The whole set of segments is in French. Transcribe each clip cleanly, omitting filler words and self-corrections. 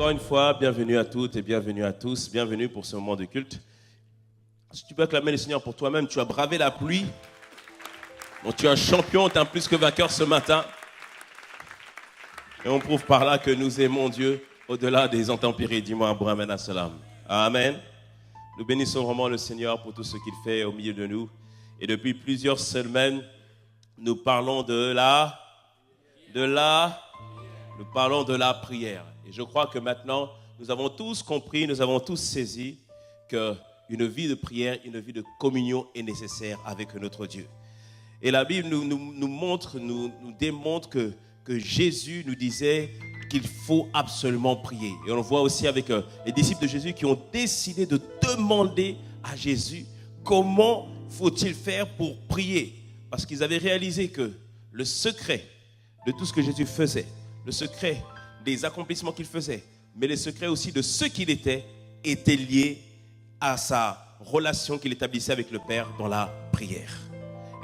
Encore une fois, bienvenue à toutes et bienvenue à tous. Bienvenue pour ce moment de culte. Si tu peux acclamer le Seigneur pour toi-même, tu as bravé la pluie. Donc tu es un champion, tu es un plus que vainqueur ce matin. Et on prouve par là que nous aimons Dieu au-delà des intempéries. Dis-moi un bon amen à cela. Amen. Nous bénissons vraiment le Seigneur pour tout ce qu'il fait au milieu de nous. Et depuis plusieurs semaines, nous parlons de la prière. Et je crois que maintenant, nous avons tous compris, nous avons tous saisi qu'une vie de prière, une vie de communion est nécessaire avec notre Dieu. Et la Bible nous démontre que Jésus nous disait qu'il faut absolument prier. Et on le voit aussi avec les disciples de Jésus qui ont décidé de demander à Jésus comment faut-il faire pour prier. Parce qu'ils avaient réalisé que le secret de tout ce que Jésus faisait, le secret des accomplissements qu'il faisait, mais le secret aussi de ce qu'il était lié à sa relation qu'il établissait avec le Père dans la prière.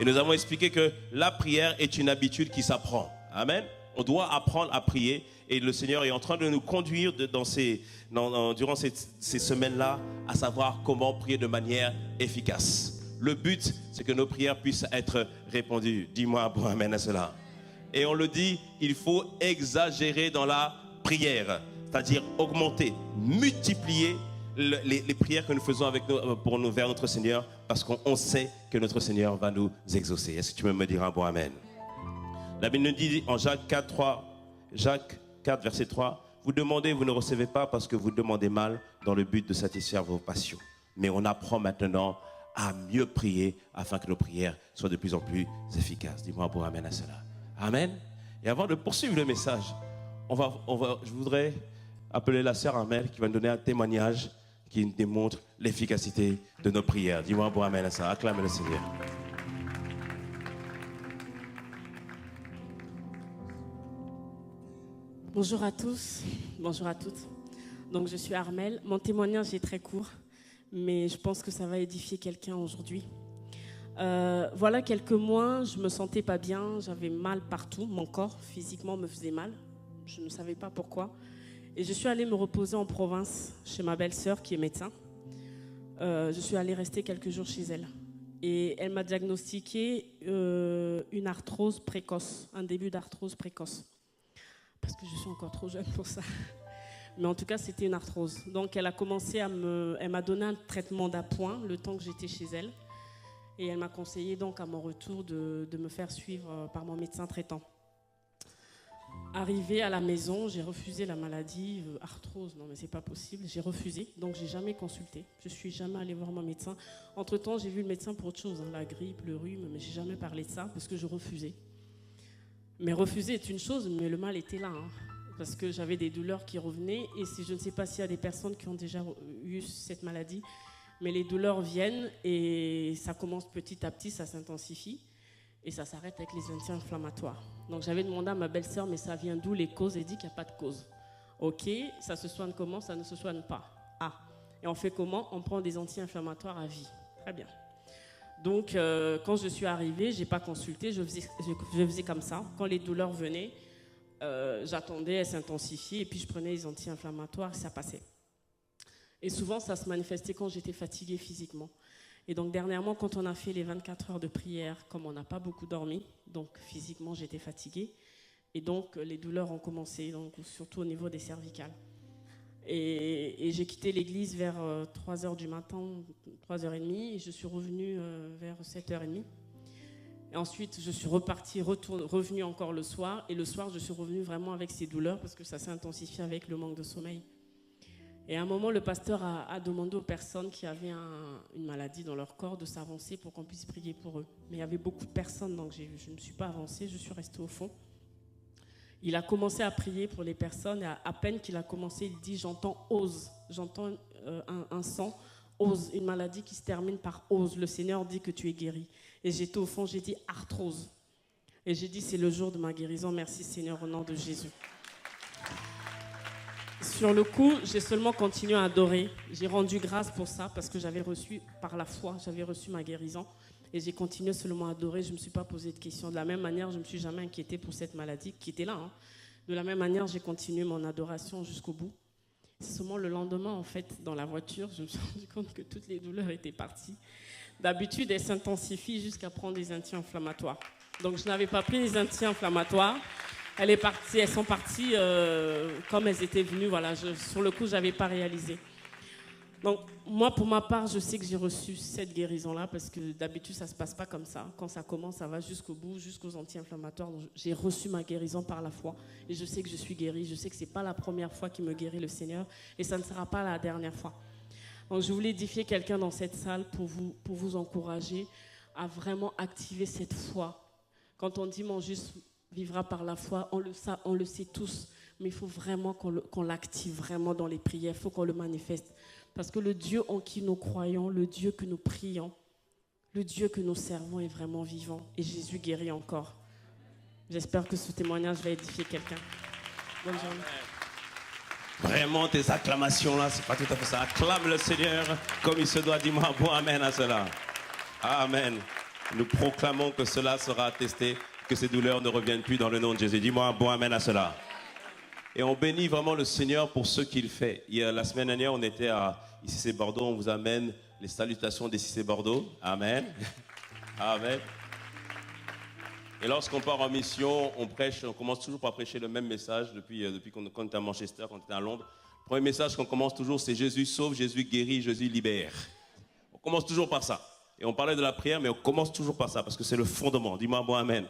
Et nous avons expliqué que la prière est une habitude qui s'apprend. Amen. On doit apprendre à prier et le Seigneur est en train de nous conduire durant ces semaines-là à savoir comment prier de manière efficace. Le but, c'est que nos prières puissent être répondues. Dis-moi bon amen à cela. Et on le dit, il faut exagérer dans la prière, c'est-à-dire augmenter, multiplier les prières que nous faisons vers notre Seigneur, parce qu'on sait que notre Seigneur va nous exaucer. Est-ce que tu peux me dire un bon amen? La Bible nous dit en Jacques 4, verset 3, vous demandez, vous ne recevez pas parce que vous demandez mal dans le but de satisfaire vos passions. Mais on apprend maintenant à mieux prier afin que nos prières soient de plus en plus efficaces. Dis-moi un bon amen à cela. Amen. Et avant de poursuivre le message, je voudrais appeler la sœur Armelle qui va nous donner un témoignage qui démontre l'efficacité de nos prières. Dis-moi un bon amen à ça. Acclame le Seigneur. Bonjour à tous, bonjour à toutes. Donc je suis Armelle. Mon témoignage est très court, mais je pense que ça va édifier quelqu'un aujourd'hui. Voilà quelques mois, je me sentais pas bien, j'avais mal partout, mon corps physiquement me faisait mal, je ne savais pas pourquoi. Et je suis allée me reposer en province chez ma belle-sœur qui est médecin. Je suis allée rester quelques jours chez elle. Et elle m'a diagnostiqué une arthrose précoce, un début d'arthrose précoce. Parce que je suis encore trop jeune pour ça. Mais en tout cas, c'était une arthrose. Donc elle m'a donné un traitement d'appoint le temps que j'étais chez elle. Et elle m'a conseillé donc à mon retour de me faire suivre par mon médecin traitant. Arrivée à la maison, j'ai refusé la maladie, arthrose, non mais c'est pas possible, j'ai refusé, donc j'ai jamais consulté, je suis jamais allée voir mon médecin. Entre-temps, j'ai vu le médecin pour autre chose, la grippe, le rhume, mais j'ai jamais parlé de ça parce que je refusais. Mais refuser est une chose, mais le mal était là, parce que j'avais des douleurs qui revenaient, et je ne sais pas s'il y a des personnes qui ont déjà eu cette maladie, mais les douleurs viennent et ça commence petit à petit, ça s'intensifie. Et ça s'arrête avec les anti-inflammatoires. Donc j'avais demandé à ma belle-sœur, mais ça vient d'où les causes? Elle dit qu'il n'y a pas de cause. Ok, ça se soigne comment? Ça ne se soigne pas. Ah, et on fait comment? On prend des anti-inflammatoires à vie. Très bien. Donc quand je suis arrivée, je n'ai pas consulté, je faisais comme ça. Quand les douleurs venaient, j'attendais, elles s'intensifiaient, et puis je prenais les anti-inflammatoires et ça passait. Et souvent, ça se manifestait quand j'étais fatiguée physiquement. Et donc dernièrement, quand on a fait les 24 heures de prière, comme on n'a pas beaucoup dormi, donc physiquement j'étais fatiguée, et donc les douleurs ont commencé, donc, surtout au niveau des cervicales. Et j'ai quitté l'église vers 3h du matin, 3h30, et je suis revenue vers 7h30. Et ensuite, je suis revenue encore le soir, et le soir, je suis revenue vraiment avec ces douleurs, parce que ça s'est intensifié avec le manque de sommeil. Et à un moment, le pasteur a demandé aux personnes qui avaient une maladie dans leur corps de s'avancer pour qu'on puisse prier pour eux. Mais il y avait beaucoup de personnes, donc je ne me suis pas avancée, je suis restée au fond. Il a commencé à prier pour les personnes, et à peine qu'il a commencé, il dit « J'entends ose, j'entends un sang, ose, une maladie qui se termine par ose. Le Seigneur dit que tu es guéri. » Et j'étais au fond, j'ai dit « arthrose ». Et j'ai dit « C'est le jour de ma guérison, merci Seigneur, au nom de Jésus ». Sur le coup, j'ai seulement continué à adorer. J'ai rendu grâce pour ça parce que j'avais reçu, par la foi, j'avais reçu ma guérison. Et j'ai continué seulement à adorer. Je ne me suis pas posé de questions. De la même manière, je ne me suis jamais inquiétée pour cette maladie qui était là. De la même manière, j'ai continué mon adoration jusqu'au bout. C'est seulement le lendemain, en fait, dans la voiture, je me suis rendu compte que toutes les douleurs étaient parties. D'habitude, elles s'intensifient jusqu'à prendre des anti-inflammatoires. Donc, je n'avais pas pris les anti-inflammatoires. Elles sont parties comme elles étaient venues. Voilà, sur le coup, je n'avais pas réalisé. Donc, moi, pour ma part, je sais que j'ai reçu cette guérison-là parce que d'habitude, ça ne se passe pas comme ça. Quand ça commence, ça va jusqu'au bout, jusqu'aux anti-inflammatoires. Donc, j'ai reçu ma guérison par la foi et je sais que je suis guérie. Je sais que ce n'est pas la première fois qu'il me guérit le Seigneur et ça ne sera pas la dernière fois. Donc, je voulais édifier quelqu'un dans cette salle pour vous encourager à vraiment activer cette foi. Quand on dit « mon juste vivra par la foi », on le sait tous, mais il faut vraiment qu'on l'active vraiment dans les prières, il faut qu'on le manifeste. Parce que le Dieu en qui nous croyons, le Dieu que nous prions, le Dieu que nous servons est vraiment vivant. Et Jésus guérit encore. J'espère que ce témoignage va édifier quelqu'un. Bonne journée. Vraiment, tes acclamations là, c'est pas tout à fait ça. Acclame le Seigneur comme il se doit. Dis-moi un bon amen à cela. Amen. Nous proclamons que cela sera attesté, que ces douleurs ne reviennent plus dans le nom de Jésus. Dis-moi un bon amen à cela. Et on bénit vraiment le Seigneur pour ce qu'il fait. La semaine dernière, on était à ICC Bordeaux. On vous amène les salutations d'ICC Bordeaux. Amen. Amen. Et lorsqu'on part en mission, on prêche, on commence toujours par prêcher le même message depuis qu'on était à Manchester, quand on était à Londres. Le premier message qu'on commence toujours, c'est Jésus sauve, Jésus guérit, Jésus libère. On commence toujours par ça. Et on parlait de la prière, mais on commence toujours par ça, parce que c'est le fondement. Dis-moi bon amen.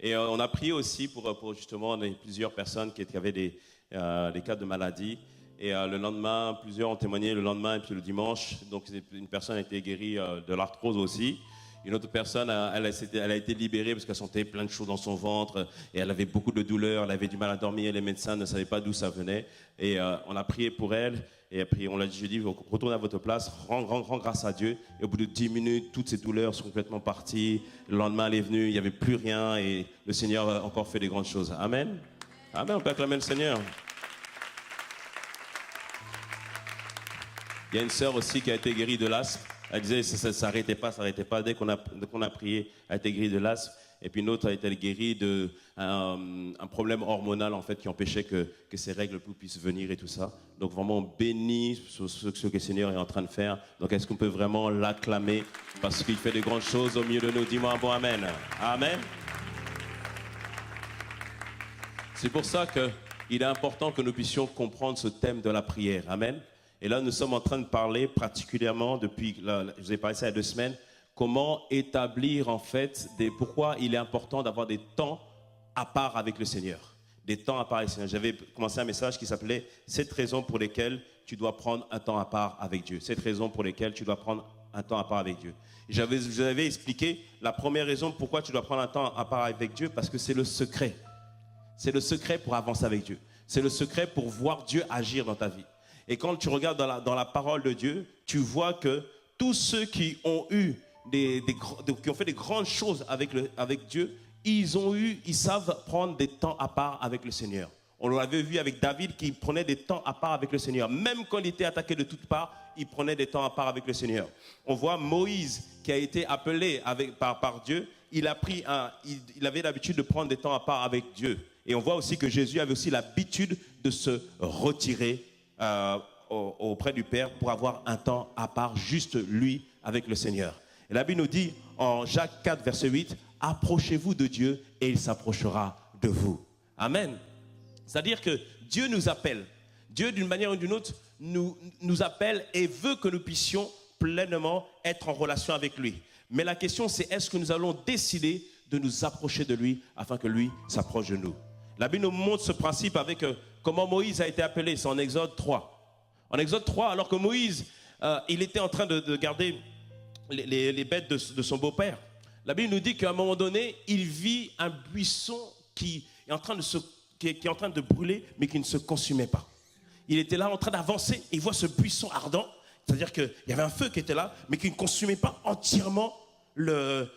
Et on a prié aussi pour justement plusieurs personnes qui avaient des cas de maladie. Et le lendemain, plusieurs ont témoigné le lendemain et puis le dimanche. Donc une personne a été guérie de l'arthrose aussi. Une autre personne, elle a été libérée parce qu'elle sentait plein de choses dans son ventre. Et elle avait beaucoup de douleurs, elle avait du mal à dormir. Les médecins ne savaient pas d'où ça venait. Et on a prié pour elle. Et après, on l'a dit, je dis, retournez à votre place, rends grâce à Dieu. Et au bout de 10 minutes, toutes ces douleurs sont complètement parties. Le lendemain, elle est venue, il n'y avait plus rien. Et le Seigneur a encore fait des grandes choses. Amen. Amen, on peut acclamer le Seigneur. Il y a une sœur aussi qui a été guérie de l'asthme. Elle disait, ça ne s'arrêtait pas. Dès qu'on a prié, elle a été guérie de l'asthme. Et puis une autre a été guérie d'un problème hormonal en fait qui empêchait que ces règles puissent venir et tout ça. Donc vraiment on bénit ce que le Seigneur est en train de faire. Donc est-ce qu'on peut vraiment l'acclamer parce qu'il fait de grandes choses au milieu de nous? Dis-moi un bon amen. Amen. C'est pour ça qu'il est important que nous puissions comprendre ce thème de la prière. Amen. Et là nous sommes en train de parler particulièrement je vous ai parlé ça il y a 2 semaines. Comment établir en fait pourquoi il est important d'avoir des temps à part avec le Seigneur. Des temps à part avec le Seigneur. J'avais commencé un message qui s'appelait « 7 raisons pour lesquelles tu dois prendre un temps à part avec Dieu ». 7 raisons pour lesquelles tu dois prendre un temps à part avec Dieu. Je vous avais expliqué la première raison pourquoi tu dois prendre un temps à part avec Dieu, parce que c'est le secret. C'est le secret pour avancer avec Dieu. C'est le secret pour voir Dieu agir dans ta vie. Et quand tu regardes dans la parole de Dieu, tu vois que tous ceux qui ont eu qui ont fait des grandes choses avec Dieu, ils savent prendre des temps à part avec le Seigneur. On l'avait vu avec David qui prenait des temps à part avec le Seigneur. Même quand il était attaqué de toutes parts, il prenait des temps à part avec le Seigneur. On voit Moïse qui a été appelé par Dieu. Il avait l'habitude de prendre des temps à part avec Dieu. Et on voit aussi que Jésus avait aussi l'habitude de se retirer auprès du Père pour avoir un temps à part, juste lui avec le Seigneur. Et la Bible nous dit en Jacques 4, verset 8, « Approchez-vous de Dieu et il s'approchera de vous. » Amen. C'est-à-dire que Dieu nous appelle. Dieu, d'une manière ou d'une autre, nous appelle et veut que nous puissions pleinement être en relation avec lui. Mais la question, c'est est-ce que nous allons décider de nous approcher de lui afin que lui s'approche de nous? La Bible nous montre ce principe avec comment Moïse a été appelé. C'est en Exode 3. En Exode 3, alors que Moïse, il était en train de garder les bêtes de son beau-père. La Bible nous dit qu'à un moment donné, il vit un buisson qui est en train de brûler, mais qui ne se consumait pas. Il était là en train d'avancer, et il voit ce buisson ardent, c'est-à-dire qu'il y avait un feu qui était là, mais qui ne consumait pas entièrement le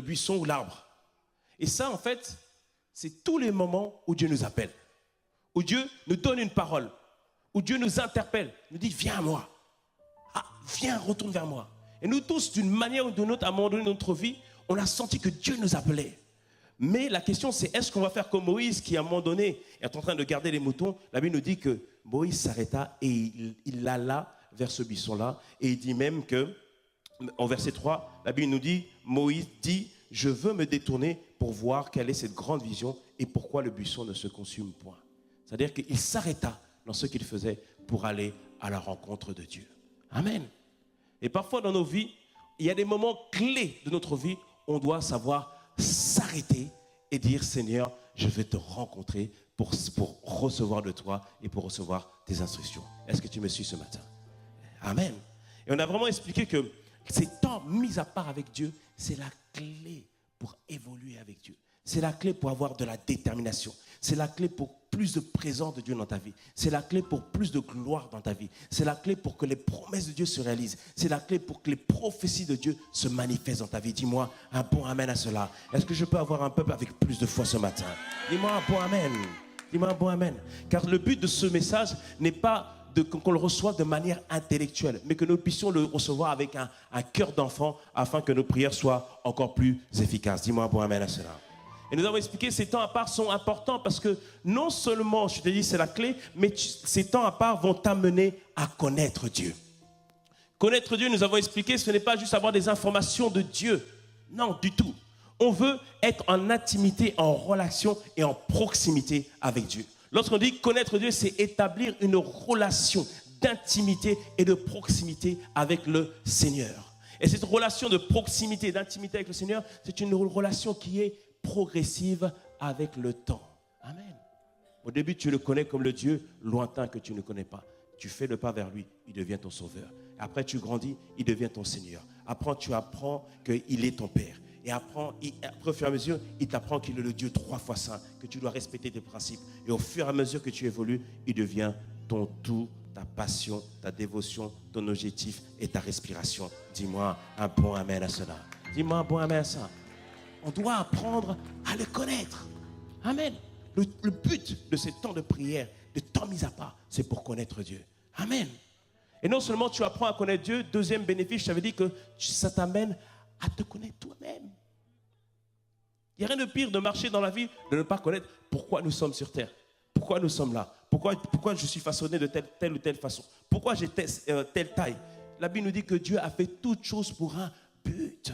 buisson ou l'arbre. Et ça, en fait, c'est tous les moments où Dieu nous appelle, où Dieu nous donne une parole, où Dieu nous interpelle, nous dit « Viens à moi, viens, retourne vers moi ». Et nous tous, d'une manière ou d'une autre, à un moment donné de notre vie, on a senti que Dieu nous appelait. Mais la question, c'est est-ce qu'on va faire comme Moïse qui, à un moment donné, est en train de garder les moutons? La Bible nous dit que Moïse s'arrêta et il alla vers ce buisson-là. Et il dit même que, en verset 3, la Bible nous dit, Moïse dit, je veux me détourner pour voir quelle est cette grande vision et pourquoi le buisson ne se consume point. C'est-à-dire qu'il s'arrêta dans ce qu'il faisait pour aller à la rencontre de Dieu. Amen. Et parfois dans nos vies, il y a des moments clés de notre vie, on doit savoir s'arrêter et dire, Seigneur, je vais te rencontrer pour recevoir de toi et pour recevoir tes instructions. Est-ce que tu me suis ce matin? Amen. Et on a vraiment expliqué que ces temps mis à part avec Dieu, c'est la clé pour évoluer avec Dieu. C'est la clé pour avoir de la détermination. C'est la clé pour plus de présence de Dieu dans ta vie. C'est la clé pour plus de gloire dans ta vie. C'est la clé pour que les promesses de Dieu se réalisent. C'est la clé pour que les prophéties de Dieu se manifestent dans ta vie. Dis-moi un bon amen à cela. Est-ce que je peux avoir un peuple avec plus de foi ce matin? Dis-moi un bon amen. Dis-moi un bon amen. Car le but de ce message n'est pas qu'on le reçoive de manière intellectuelle, mais que nous puissions le recevoir avec un cœur d'enfant afin que nos prières soient encore plus efficaces. Dis-moi un bon amen à cela. Et nous avons expliqué que ces temps à part sont importants parce que non seulement, je te dis c'est la clé, mais ces temps à part vont t'amener à connaître Dieu. Connaître Dieu, nous avons expliqué, ce n'est pas juste avoir des informations de Dieu. Non, du tout. On veut être en intimité, en relation et en proximité avec Dieu. Lorsqu'on dit connaître Dieu, c'est établir une relation d'intimité et de proximité avec le Seigneur. Et cette relation de proximité et d'intimité avec le Seigneur, c'est une relation qui est progressive avec le temps. Amen. Au début, tu le connais comme le Dieu lointain que tu ne connais pas. Tu fais le pas vers lui, il devient ton sauveur. Après, tu grandis, il devient ton Seigneur. Après, tu apprends qu'il est ton Père. Et après, au fur et à mesure, il t'apprend qu'il est le Dieu 3 fois saint, que tu dois respecter tes principes. Et au fur et à mesure que tu évolues, il devient ton tout, ta passion, ta dévotion, ton objectif et ta respiration. Dis-moi un bon amen à cela. Dis-moi un bon amen à ça. On doit apprendre à le connaître. Amen. Le but de ces temps de prière, de temps mis à part, c'est pour connaître Dieu. Amen. Et non seulement tu apprends à connaître Dieu, deuxième bénéfice, ça veut dire que ça t'amène à te connaître toi-même. Il n'y a rien de pire de marcher dans la vie, de ne pas connaître pourquoi nous sommes sur terre. Pourquoi nous sommes là. Pourquoi je suis façonné de telle ou telle façon. Pourquoi j'ai telle taille. La Bible nous dit que Dieu a fait toutes choses pour un but.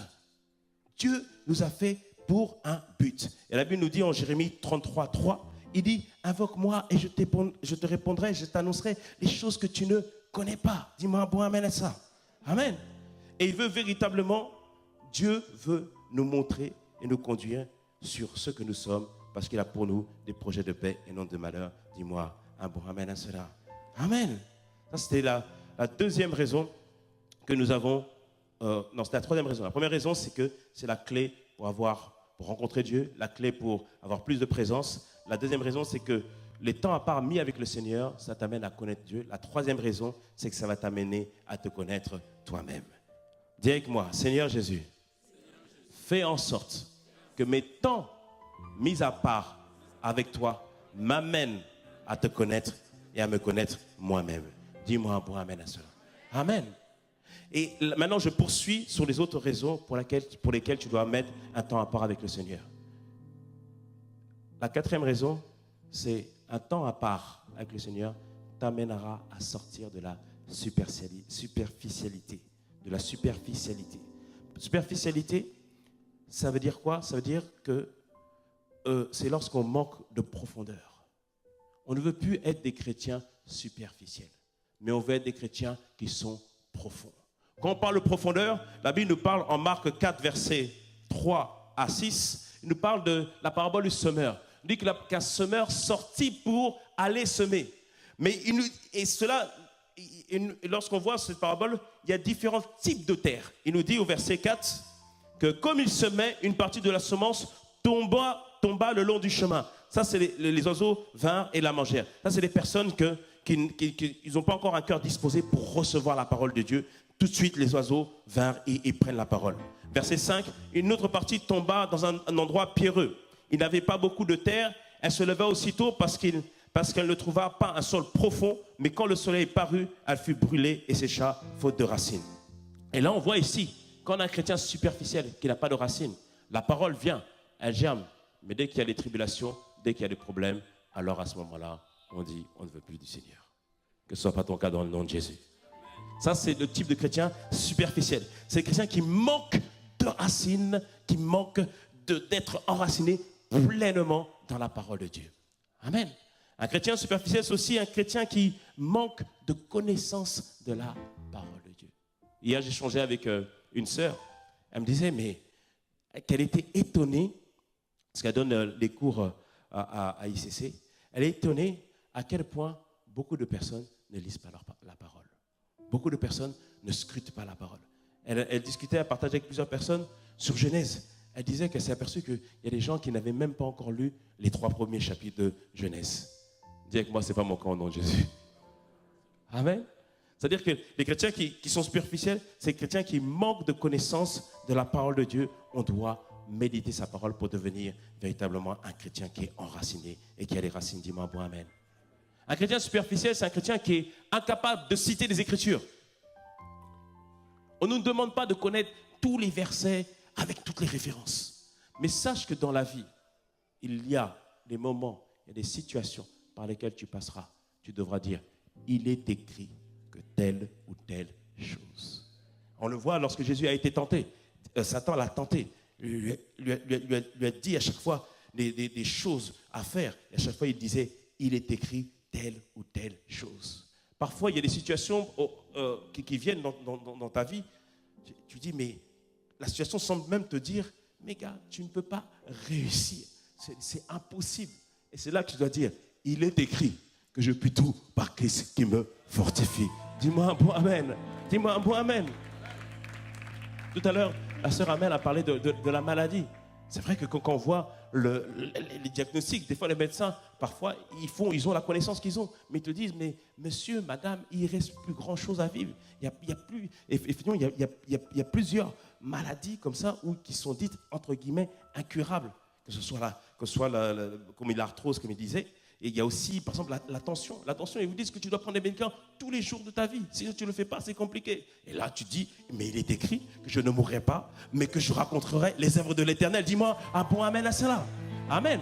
Dieu nous a fait pour un but. Et la Bible nous dit en Jérémie 33, 3, il dit, invoque-moi et je te répondrai, je t'annoncerai les choses que tu ne connais pas. Dis-moi un bon amen à ça. Amen. Et il veut véritablement, Dieu veut nous montrer et nous conduire sur ce que nous sommes, parce qu'il a pour nous des projets de paix et non de malheur. Dis-moi un bon amen à cela. Amen. Ça, c'était la deuxième raison que nous avons. Non, c'est la troisième raison. La première raison, c'est que c'est la clé pour rencontrer Dieu, la clé pour avoir plus de présence. La deuxième raison, c'est que les temps à part mis avec le Seigneur, ça t'amène à connaître Dieu. La troisième raison, c'est que ça va t'amener à te connaître toi-même. Dis avec moi, Seigneur Jésus, fais en sorte que mes temps mis à part avec toi m'amènent à te connaître et à me connaître moi-même. Dis-moi un bon amen à cela. Amen. Et maintenant, je poursuis sur les autres raisons pour lesquelles tu dois mettre un temps à part avec le Seigneur. La quatrième raison, c'est un temps à part avec le Seigneur t'amènera à sortir de la superficialité. De la superficialité. Superficialité, ça veut dire quoi? Ça veut dire que c'est lorsqu'on manque de profondeur. On ne veut plus être des chrétiens superficiels, mais on veut être des chrétiens qui sont profonds. Quand on parle de profondeur, la Bible nous parle en Marc 4, versets 3 à 6, il nous parle de la parabole du semeur. Il dit qu'un semeur sortit pour aller semer. Mais lorsqu'on voit cette parabole, il y a différents types de terre. Il nous dit au verset 4 que comme il semait, une partie de la semence tomba le long du chemin. Ça, c'est les oiseaux vinrent et la mangèrent. Ça, c'est des personnes qui n'ont pas encore un cœur disposé pour recevoir la parole de Dieu. Tout de suite, les oiseaux vinrent et prennent la parole. Verset 5, une autre partie tomba dans un endroit pierreux. Il n'avait pas beaucoup de terre. Elle se leva aussitôt parce qu'elle ne trouva pas un sol profond. Mais quand le soleil parut, elle fut brûlée et sécha, faute de racines. Et là, on voit ici, quand on a un chrétien superficiel qui n'a pas de racines, la parole vient, elle germe. Mais dès qu'il y a des tribulations, dès qu'il y a des problèmes, alors à ce moment-là, on dit, on ne veut plus du Seigneur. Que ce ne soit pas ton cas dans le nom de Jésus. Ça, c'est le type de chrétien superficiel. C'est le chrétien qui manque de racines, qui manque d'être enraciné pleinement dans la parole de Dieu. Amen. Un chrétien superficiel, c'est aussi un chrétien qui manque de connaissance de la parole de Dieu. Hier, j'ai échangé avec une sœur. Elle me disait, mais qu'elle était étonnée, parce qu'elle donne des cours à ICC, elle est étonnée à quel point beaucoup de personnes ne lisent pas la parole. Beaucoup de personnes ne scrutent pas la parole. Elle discutait, elle partageait avec plusieurs personnes sur Genèse. Elle disait qu'elle s'est aperçue qu'il y a des gens qui n'avaient même pas encore lu les 3 premiers chapitres de Genèse. Dis avec moi, ce n'est pas mon cas au nom de Jésus. Amen. C'est-à-dire que les chrétiens qui sont superficiels, c'est les chrétiens qui manquent de connaissance de la parole de Dieu. On doit méditer sa parole pour devenir véritablement un chrétien qui est enraciné et qui a les racines. Dis-moi bon amen. Un chrétien superficiel, c'est un chrétien qui est incapable de citer les Écritures. On ne nous demande pas de connaître tous les versets avec toutes les références. Mais sache que dans la vie, il y a des moments, il y a des situations par lesquelles tu passeras. Tu devras dire, il est écrit que telle ou telle chose. On le voit lorsque Jésus a été tenté. Satan l'a tenté. Lui a dit à chaque fois des choses à faire. Et à chaque fois, il disait, il est écrit telle ou telle chose. Parfois, il y a des situations qui viennent dans ta vie. Tu dis, mais la situation semble même te dire, mais gars, tu ne peux pas réussir. C'est impossible. Et c'est là que tu dois dire, il est écrit que je puis tout par Christ qui me fortifie. Dis-moi un bon amen. Dis-moi un bon amen. Tout à l'heure, la sœur Amel a parlé de la maladie. C'est vrai que quand on voit les diagnostics, des fois les médecins, parfois, ils ont la connaissance qu'ils ont. Mais ils te disent, mais monsieur, madame, il ne reste plus grand-chose à vivre. Il y a plusieurs maladies comme ça qui sont dites, entre guillemets, incurables. Que ce soit comme l'arthrose, comme il disait. Et il y a aussi, par exemple, la tension. La tension, ils vous disent que tu dois prendre des médicaments tous les jours de ta vie. Sinon, tu ne le fais pas, c'est compliqué. Et là, tu dis, mais il est écrit que je ne mourrai pas, mais que je raconterai les œuvres de l'Éternel. Dis-moi un bon amen à cela. Amen.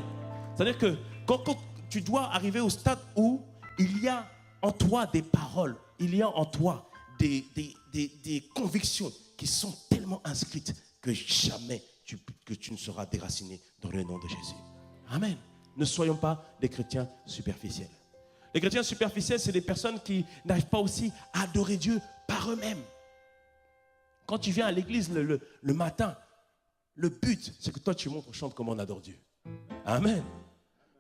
C'est-à-dire que quand tu dois arriver au stade où il y a en toi des paroles, il y a en toi des convictions qui sont tellement inscrites que jamais que tu ne seras déraciné dans le nom de Jésus. Amen. Ne soyons pas des chrétiens superficiels. Les chrétiens superficiels, c'est des personnes qui n'arrivent pas aussi à adorer Dieu par eux-mêmes. Quand tu viens à l'église le matin, le but, c'est que toi, tu montres aux chants comment on adore Dieu. Amen.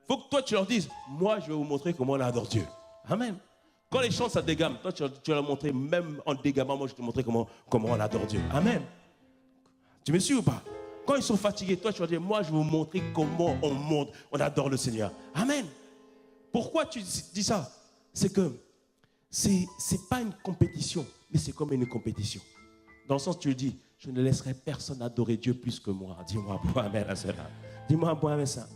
Il faut que toi, tu leur dises, moi, je vais vous montrer comment on adore Dieu. Amen. Quand les chants, ça dégamme, toi, tu vas leur montrer, même en dégammant, moi, je vais te montrer comment on adore Dieu. Amen. Tu me suis ou pas? Quand ils sont fatigués, toi, tu vas dire, moi, je vais vous montrer comment on adore le Seigneur. Amen. Pourquoi tu dis ça? C'est que c'est pas une compétition, mais c'est comme une compétition. Dans le sens où tu dis, je ne laisserai personne adorer Dieu plus que moi. Dis-moi un bon amen à cela. Dis-moi un bon amen à ça.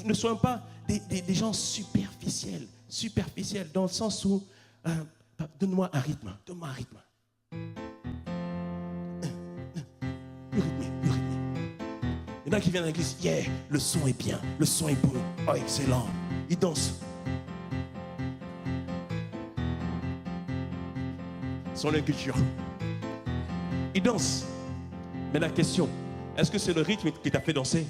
Ne soyons pas des gens superficiels dans le sens où, donne-moi un rythme. Donne-moi un rythme. Il y en a qui viennent à l'église, yeah, le son est bien, le son est bon, oh excellent, ils dansent. Son culture. Ils dansent. Mais la question, est-ce que c'est le rythme qui t'a fait danser?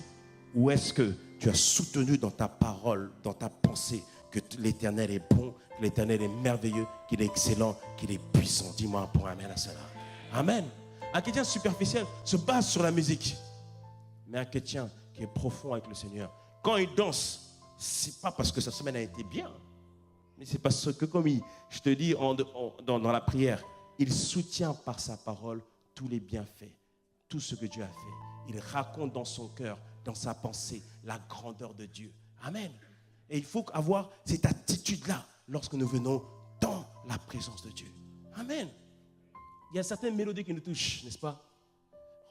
Ou est-ce que tu as soutenu dans ta parole, dans ta pensée, que l'Éternel est bon, que l'Éternel est merveilleux, qu'il est excellent, qu'il est puissant? Dis-moi un point amen à cela. Amen. Un chrétien superficiel se base sur la musique. Mais un chrétien qui est profond avec le Seigneur, quand il danse, c'est pas parce que sa semaine a été bien, mais c'est parce que, comme je te dis dans la prière, il soutient par sa parole tous les bienfaits, tout ce que Dieu a fait. Il raconte dans son cœur, dans sa pensée, la grandeur de Dieu. Amen. Et il faut avoir cette attitude-là lorsque nous venons dans la présence de Dieu. Amen. Il y a certaines mélodies qui nous touchent, n'est-ce pas?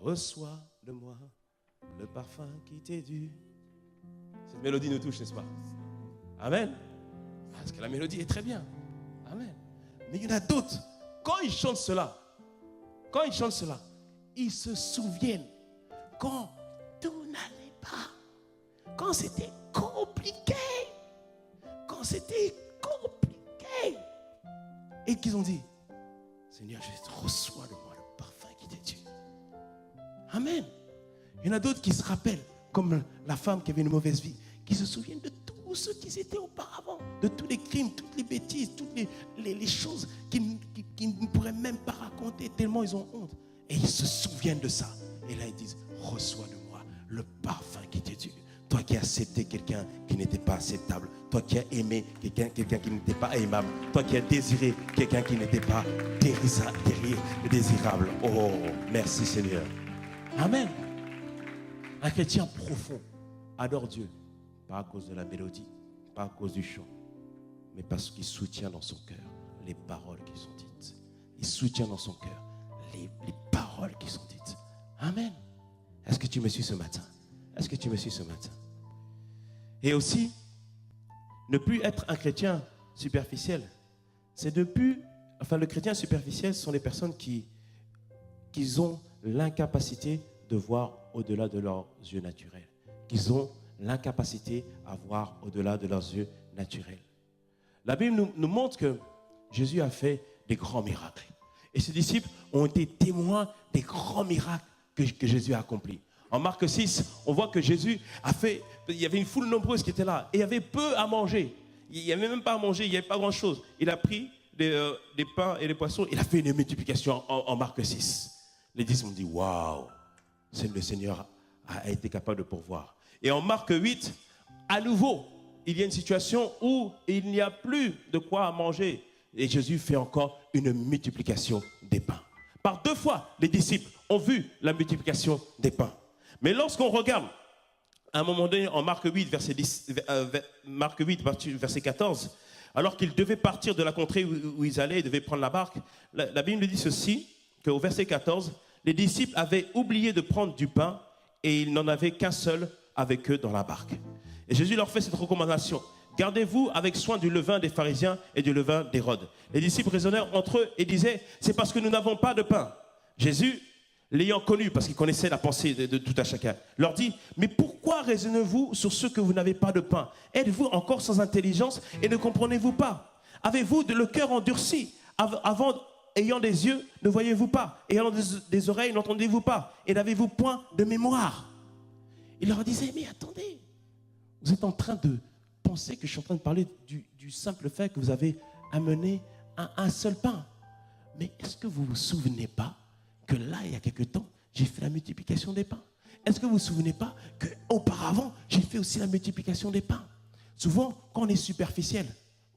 Reçois de moi le parfum qui t'est dû. Cette mélodie nous touche, n'est-ce pas? Amen. Parce que la mélodie est très bien. Amen. Mais il y en a d'autres. Quand ils chantent cela, ils se souviennent quand tout n'allait pas. quand c'était compliqué. Quand c'était compliqué. Et qu'ils ont dit, Seigneur, reçois de moi le parfum qui t'est dû. Amen. Il y en a d'autres qui se rappellent, comme la femme qui avait une mauvaise vie, qui se souviennent de tout ce qu'ils étaient auparavant, de tous les crimes, toutes les bêtises, toutes les choses qu'ils ne pourraient même pas raconter tellement ils ont honte. Et ils se souviennent de ça. Et là, ils disent, reçois de moi le parfum qui t'est dû. Toi qui as accepté quelqu'un qui n'était pas acceptable. Toi qui as aimé quelqu'un qui n'était pas aimable. Toi qui as désiré quelqu'un qui n'était pas désirable. Oh, merci Seigneur. Amen. Un chrétien profond adore Dieu. Pas à cause de la mélodie, pas à cause du chant, mais parce qu'il soutient dans son cœur les paroles qui sont dites. Il soutient dans son cœur les paroles qui sont dites. Amen. Est-ce que tu me suis ce matin? Est-ce que tu me suis ce matin? Et aussi, ne plus être un chrétien superficiel. Le chrétien superficiel, ce sont les personnes qui ont l'incapacité de voir au-delà de leurs yeux naturels. Qu'ils ont l'incapacité à voir au-delà de leurs yeux naturels. La Bible nous montre que Jésus a fait des grands miracles. Et ses disciples ont été témoins des grands miracles que Jésus a accomplis. En Marc 6, on voit que Jésus il y avait une foule nombreuse qui était là. Et il y avait peu à manger. Il n'y avait même pas à manger, il n'y avait pas grand-chose. Il a pris des pains et des poissons. Il a fait une multiplication en Marc 6. Les disciples ont dit, waouh, le Seigneur a été capable de pourvoir. Et en Marc 8, à nouveau, il y a une situation où il n'y a plus de quoi manger. Et Jésus fait encore une multiplication des pains. Par 2 fois, les disciples ont vu la multiplication des pains. Mais lorsqu'on regarde, à un moment donné, en Marc 8, verset 14, alors qu'ils devaient partir de la contrée où ils allaient, ils devaient prendre la barque, la Bible dit ceci, qu'au verset 14, les disciples avaient oublié de prendre du pain et ils n'en avaient qu'un seul avec eux dans la barque. Et Jésus leur fait cette recommandation. Gardez-vous avec soin du levain des pharisiens et du levain d'Hérode. Les disciples raisonnèrent entre eux et disaient, c'est parce que nous n'avons pas de pain. Jésus, l'ayant connu, parce qu'il connaissait la pensée de tout un chacun, leur dit, mais pourquoi raisonnez-vous sur ce que vous n'avez pas de pain? Êtes-vous encore sans intelligence et ne comprenez-vous pas? Avez-vous le cœur endurci? Ayant des yeux, ne voyez-vous pas? Ayant des oreilles, n'entendez-vous pas? Et n'avez-vous point de mémoire? Il leur disait, mais attendez, vous êtes en train de penser que je suis en train de parler du simple fait que vous avez amené un seul pain. Mais est-ce que vous ne vous souvenez pas que là, il y a quelque temps, j'ai fait la multiplication des pains? Est-ce que vous ne vous souvenez pas qu'auparavant, j'ai fait aussi la multiplication des pains? Souvent, quand on est superficiel,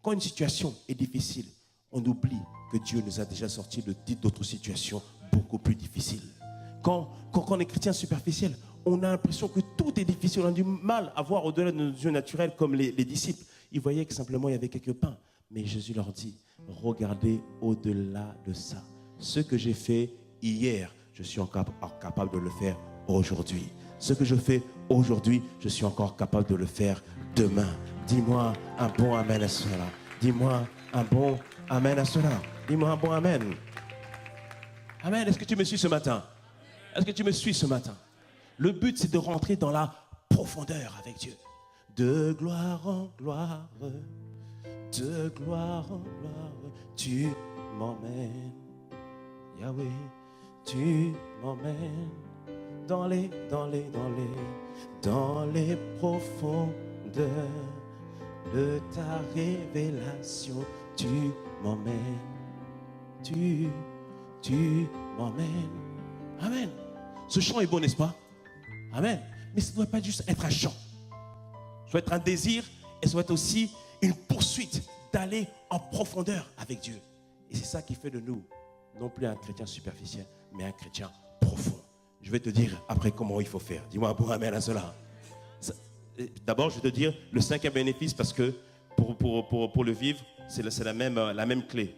quand une situation est difficile, on oublie que Dieu nous a déjà sortis d'autres situations beaucoup plus difficiles. Quand on est chrétien superficiel, on a l'impression que tout est difficile. On a du mal à voir au-delà de nos yeux naturels comme les disciples. Ils voyaient que simplement il y avait quelques pains. Mais Jésus leur dit, regardez au-delà de ça. Ce que j'ai fait hier, je suis encore capable de le faire aujourd'hui. Ce que je fais aujourd'hui, je suis encore capable de le faire demain. Dis-moi un bon amen à cela. Dis-moi un bon amen à cela. Dis-moi un bon amen. Amen. Est-ce que tu me suis ce matin? Est-ce que tu me suis ce matin? Le but, c'est de rentrer dans la profondeur avec Dieu. De gloire en gloire, de gloire en gloire, tu m'emmènes. Yahweh, tu m'emmènes dans les profondeurs de ta révélation. Tu m'emmènes, tu m'emmènes. Amen. Ce chant est beau, n'est-ce pas? Amen. Mais ça ne doit pas juste être un chant. Ça doit être un désir et ça doit être aussi une poursuite d'aller en profondeur avec Dieu. Et c'est ça qui fait de nous, non plus un chrétien superficiel, mais un chrétien profond. Je vais te dire après comment il faut faire. Dis-moi un bon amen à cela. D'abord, je vais te dire le 5e bénéfice parce que pour le vivre, c'est la même clé.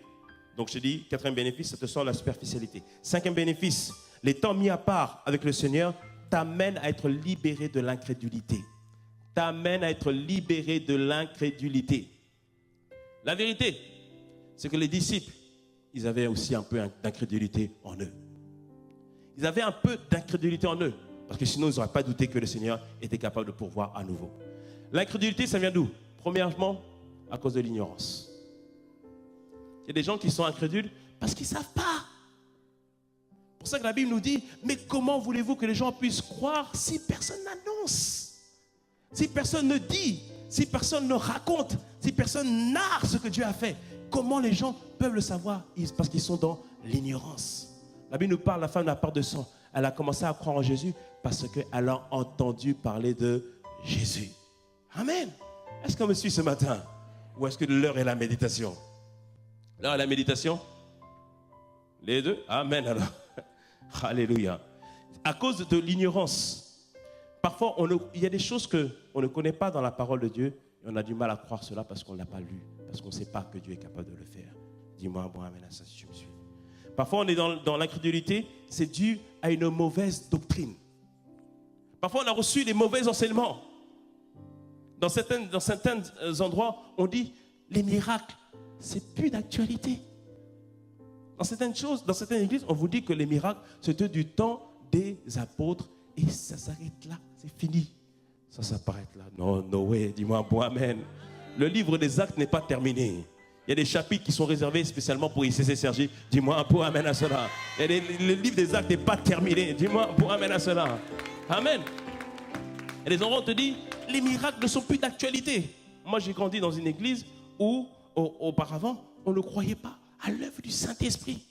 Donc je dis, 4e bénéfice, ça te sort la superficialité. 5e bénéfice, les temps mis à part avec le Seigneur t'amènent à être libéré de l'incrédulité. T'amènent à être libéré de l'incrédulité. La vérité, c'est que les disciples, ils avaient aussi un peu d'incrédulité en eux. Ils avaient un peu d'incrédulité en eux. Parce que sinon, ils n'auraient pas douté que le Seigneur était capable de pourvoir à nouveau. L'incrédulité, ça vient d'où? Premièrement, à cause de l'ignorance. Il y a des gens qui sont incrédules parce qu'ils ne savent pas. C'est pour ça que la Bible nous dit, mais comment voulez-vous que les gens puissent croire si personne n'annonce? Si personne ne dit, si personne ne raconte, si personne narre ce que Dieu a fait, comment les gens peuvent le savoir? Parce qu'ils sont dans l'ignorance. La Bible nous parle, la femme n'a part de sang. Elle a commencé à croire en Jésus parce qu'elle a entendu parler de Jésus. Amen. Est-ce qu'on me suit ce matin? Ou est-ce que l'heure est la méditation? L'heure est la méditation? Les deux? Amen alors. Alléluia. À cause de l'ignorance, parfois il y a des choses qu'on ne connaît pas dans la parole de Dieu et on a du mal à croire cela parce qu'on ne l'a pas lu, parce qu'on ne sait pas que Dieu est capable de le faire. Dis-moi, bon, amen à ça si tu me suis. Parfois on est dans l'incrédulité, c'est dû à une mauvaise doctrine. Parfois on a reçu des mauvais enseignements. Dans certains endroits, on dit les miracles, c'est plus d'actualité. Dans certaines choses, dans certaines églises, on vous dit que les miracles, c'était du temps des apôtres et ça s'arrête là, c'est fini. Ça s'arrête là. Non, no way, dis-moi bon amen. Le livre des actes n'est pas terminé. Il y a des chapitres qui sont réservés spécialement pour ICC Sergi. Dis-moi un peu amen à cela. Le livre des actes n'est pas terminé. Dis-moi un peu amen à cela. Amen. Et les endroits, on te dit, les miracles ne sont plus d'actualité. Moi, j'ai grandi dans une église où, auparavant, on ne croyait pas à l'œuvre du Saint-Esprit.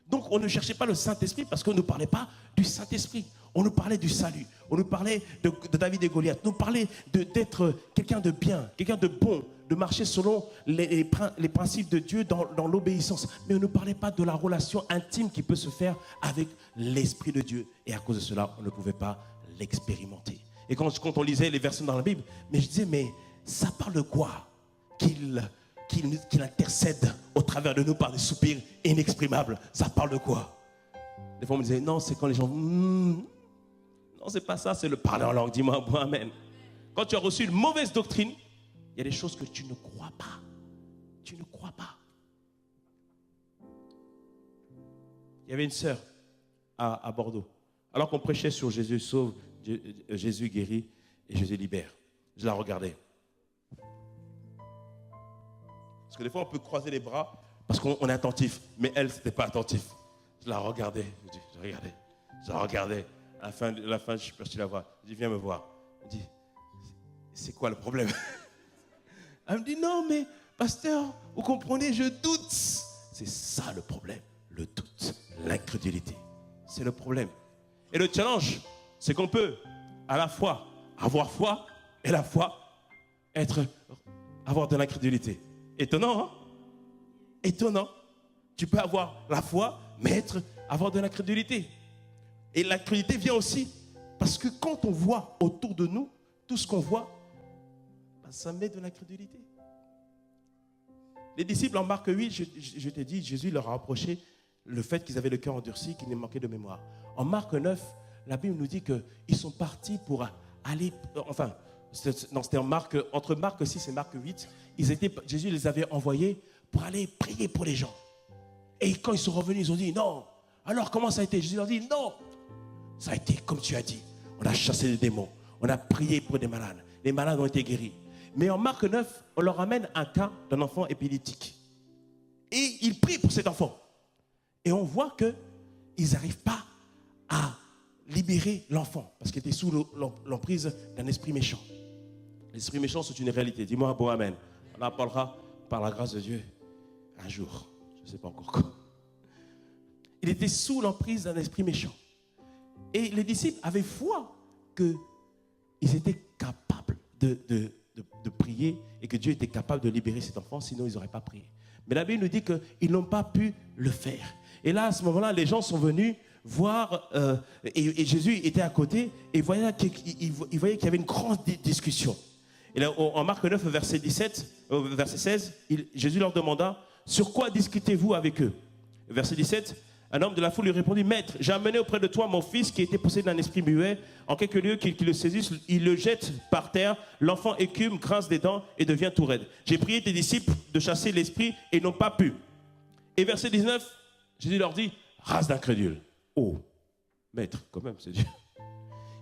Donc, on ne cherchait pas le Saint-Esprit parce qu'on ne parlait pas du Saint-Esprit. On nous parlait du salut. On nous parlait de David et Goliath. On nous parlait d'être quelqu'un de bien, quelqu'un de bon, de marcher selon les principes de Dieu dans l'obéissance. Mais on ne parlait pas de la relation intime qui peut se faire avec l'Esprit de Dieu. Et à cause de cela, on ne pouvait pas l'expérimenter. Et quand on lisait les versets dans la Bible, mais je disais, mais ça parle de quoi qu'il intercède au travers de nous par des soupirs inexprimables? Ça parle de quoi? Des fois on me disait, non, c'est quand les gens... non, c'est pas ça, c'est le parler en langue. Dis-moi, bon, amen. Quand tu as reçu une mauvaise doctrine, il y a des choses que tu ne crois pas. Tu ne crois pas. Il y avait une sœur à Bordeaux. Alors qu'on prêchait sur Jésus sauve, Jésus guérit et Jésus libère. Je la regardais. Parce que des fois, on peut croiser les bras parce qu'on est attentif. Mais elle, ce n'était pas attentif. Je la regardais. Je la regardais. À la fin, je suis parti la voir. Je dis, viens me voir. Elle dit, c'est quoi le problème? Elle me dit, non, mais pasteur, vous comprenez, je doute. C'est ça le problème. Le doute, l'incrédulité. C'est le problème. Et le challenge, c'est qu'on peut à la fois avoir foi et à la fois avoir de l'incrédulité. Étonnant, hein? Étonnant. Tu peux avoir la foi, mais avoir de l'incrédulité. Et l'incrédulité vient aussi parce que quand on voit autour de nous, tout ce qu'on voit, ça met de l'incrédulité. Les disciples en Marc 8, je t'ai dit, Jésus leur a reproché le fait qu'ils avaient le cœur endurci, qu'ils manquaient de mémoire. En Marc 9, la Bible nous dit qu'ils sont partis pour aller, c'était entre Marc 6 et Marc 8, Jésus les avait envoyés pour aller prier pour les gens. Et quand ils sont revenus, ils ont dit, non. Alors comment ça a été? Jésus leur dit, non. Ça a été comme tu as dit. On a chassé les démons. On a prié pour des malades. Les malades ont été guéris. Mais en Marc 9, on leur amène un cas d'un enfant épileptique. Et ils prient pour cet enfant. Et on voit qu'ils n'arrivent pas à libérer l'enfant parce qu'il était sous l'emprise d'un esprit méchant. L'esprit méchant, c'est une réalité. Dis-moi bon amen. On en parlera par la grâce de Dieu un jour. Je ne sais pas encore quand. Il était sous l'emprise d'un esprit méchant. Et les disciples avaient foi qu'ils étaient capables de prier et que Dieu était capable de libérer cet enfant, sinon ils n'auraient pas prié. Mais la Bible nous dit qu'ils n'ont pas pu le faire. Et là, à ce moment-là, les gens sont venus voir, et Jésus était à côté, et il voyait qu'il y avait une grande discussion. Et là, en Marc 9, verset 16, Jésus leur demanda, sur quoi discutez-vous avec eux? Verset 17, un homme de la foule lui répondit, Maître, j'ai amené auprès de toi mon fils qui était possédé d'un esprit muet. En quelques lieux qu'il le saisisse, il le jette par terre. L'enfant écume, grince des dents et devient tout raide. J'ai prié tes disciples de chasser l'esprit et ils n'ont pas pu. Et verset 19, Jésus leur dit, race d'incrédules. Oh, Maître, quand même, c'est Dieu.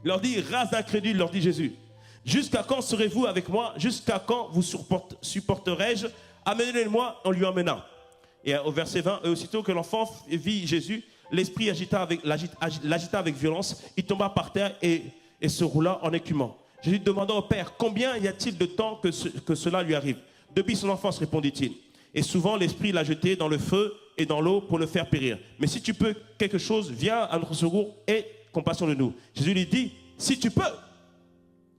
Il leur dit, race d'incrédules, leur dit Jésus. Jusqu'à quand serez-vous avec moi? Jusqu'à quand vous supporterai-je? Amenez-le-moi, on lui emmena. Et au verset 20, et aussitôt que l'enfant vit Jésus, l'esprit l'agita avec violence, il tomba par terre et se roula en écumant. Jésus demanda au Père, combien y a-t-il de temps que cela lui arrive? Depuis son enfance, répondit-il. Et souvent, l'esprit l'a jeté dans le feu et dans l'eau pour le faire périr. Mais si tu peux quelque chose, viens à notre secours et compassion de nous. Jésus lui dit, si tu peux.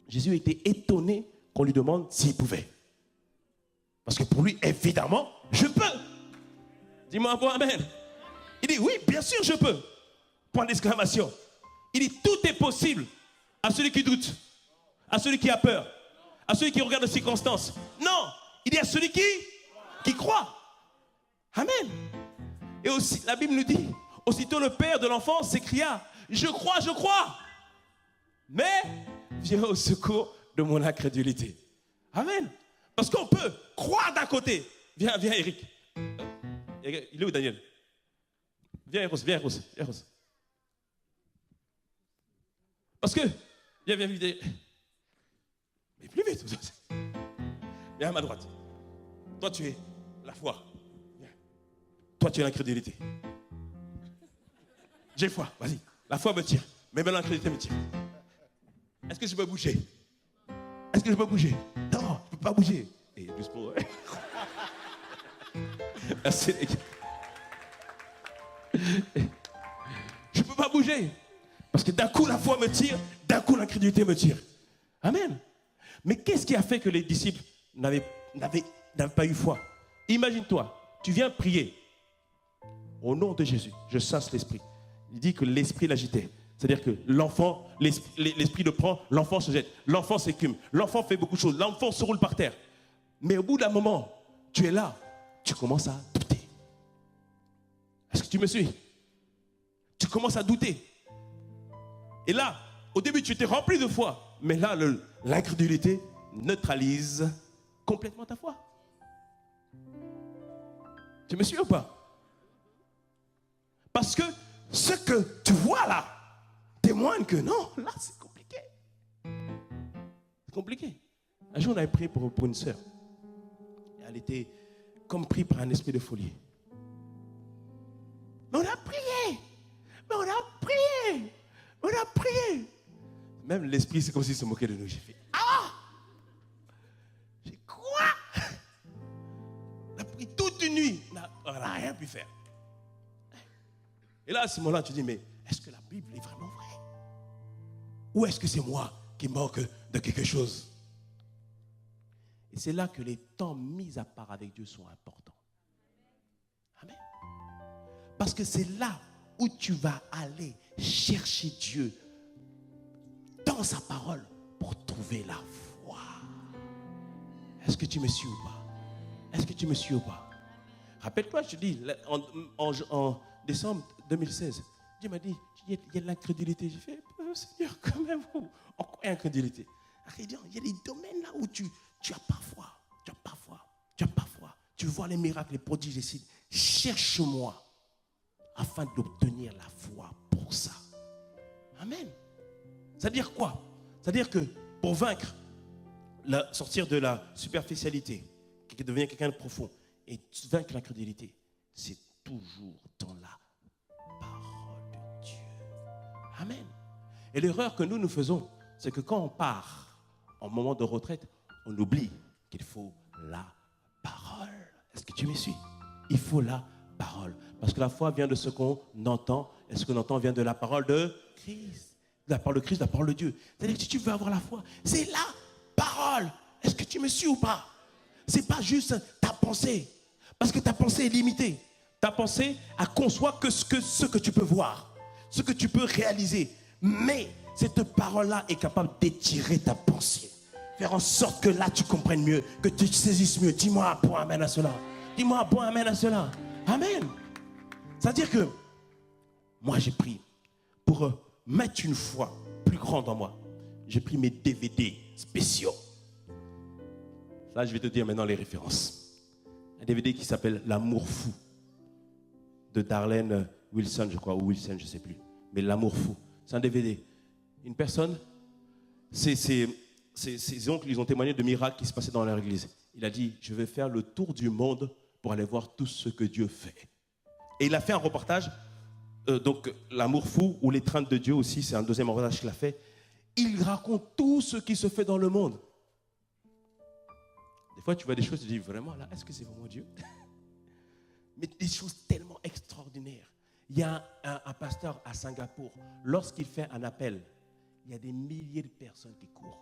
Jésus était étonné qu'on lui demande s'il pouvait. Parce que pour lui, évidemment, je peux. Dis-moi un point, amen. Il dit, oui, bien sûr, je peux. Point d'exclamation. Il dit, tout est possible à celui qui doute, à celui qui a peur, à celui qui regarde les circonstances. Non, il dit à celui qui croit. Amen. Et aussi, la Bible nous dit, aussitôt le père de l'enfant s'écria, je crois, mais viens au secours de mon incrédulité. Amen. Parce qu'on peut croire d'un côté. Viens, Eric. Il est où, Daniel? Viens, Eros. Parce que, viens. Mais plus vite. Viens à ma droite. Toi, tu es la foi. Viens. Toi, tu es l'incrédulité. J'ai foi, vas-y. La foi me tire, mais maintenant l'incrédulité me tire. Est-ce que je peux bouger? Non, je ne peux pas bouger. Et juste pour... Merci les gars. Je ne peux pas bouger. Parce que d'un coup, la foi me tire, d'un coup, l'incrédulité me tire. Amen. Mais qu'est-ce qui a fait que les disciples n'avaient pas eu foi? Imagine-toi, tu viens prier. Au nom de Jésus, je chasse l'esprit. Il dit que l'esprit l'agitait. C'est-à-dire que l'enfant, l'esprit le prend, l'enfant se jette, l'enfant s'écume, l'enfant fait beaucoup de choses, l'enfant se roule par terre. Mais au bout d'un moment, tu es là, tu commences à douter. Est-ce que tu me suis? Tu commences à douter. Et là, au début, tu étais rempli de foi. Mais là, l'incrédulité neutralise complètement ta foi. Tu me suis ou pas? Parce que ce que tu vois là témoigne que non, là c'est compliqué. C'est compliqué. Un jour, on avait prié pour une sœur. Elle était comme prise par un esprit de folie. Mais on a prié. Même l'esprit, c'est comme s'il se moquait de nous. J'ai fait, j'ai quoi? On a prié toute une nuit. On n'a rien pu faire. Et là, à ce moment-là, tu dis, mais est-ce que la Bible est vraiment vraie? Ou est-ce que c'est moi qui manque de quelque chose? Et c'est là que les temps mis à part avec Dieu sont importants. Amen. Parce que c'est là où tu vas aller chercher Dieu dans sa parole pour trouver la foi. Est-ce que tu me suis ou pas? Rappelle-toi, je te dis, en décembre 2016, Dieu m'a dit, il y a de l'incrédulité. J'ai fait, Seigneur, quand même, en quoi incrédulité? Il y a des domaines là où tu n'as pas foi. Tu vois les miracles, les prodiges, les signes. Cherche-moi afin d'obtenir la foi pour ça. Amen. C'est-à-dire quoi? C'est-à-dire que pour sortir de la superficialité, devenir quelqu'un de profond, et vaincre l'incrédulité, c'est toujours dans la parole de Dieu. Amen. Et l'erreur que nous faisons, c'est que quand on part en moment de retraite, on oublie qu'il faut la parole. Est-ce que tu me suis? Il faut la parole. Parce que la foi vient de ce qu'on entend, et ce qu'on entend vient de la parole de Christ. La parole de Christ, la parole de Dieu. C'est-à-dire que si tu veux avoir la foi, c'est la parole. Est-ce que tu me suis ou pas? C'est pas juste ta pensée. Parce que ta pensée est limitée. Ta pensée a conçoit que ce que tu peux voir, ce que tu peux réaliser. Mais cette parole-là est capable d'étirer ta pensée. Faire en sorte que là tu comprennes mieux, que tu saisisses mieux. Dis-moi un point amen à cela. Amen. C'est-à-dire que moi j'ai pris pour mettre une foi plus grande en moi. J'ai pris mes DVD spéciaux. Là, je vais te dire maintenant les références. Un DVD qui s'appelle L'amour fou de Darlene Wilson, je crois, ou Wilson, je ne sais plus. Mais L'amour fou, c'est un DVD. Une personne, ses oncles, ils ont témoigné de miracles qui se passaient dans leur église. Il a dit, je vais faire le tour du monde pour aller voir tout ce que Dieu fait. Et il a fait un reportage, donc l'amour fou ou l'étreinte de Dieu aussi, c'est un deuxième reportage qu'il a fait. Il raconte tout ce qui se fait dans le monde. Des fois, tu vois des choses, tu dis, vraiment, là, est-ce que c'est vraiment Dieu? Mais des choses tellement extraordinaires. Il y a un pasteur à Singapour, lorsqu'il fait un appel, il y a des milliers de personnes qui courent.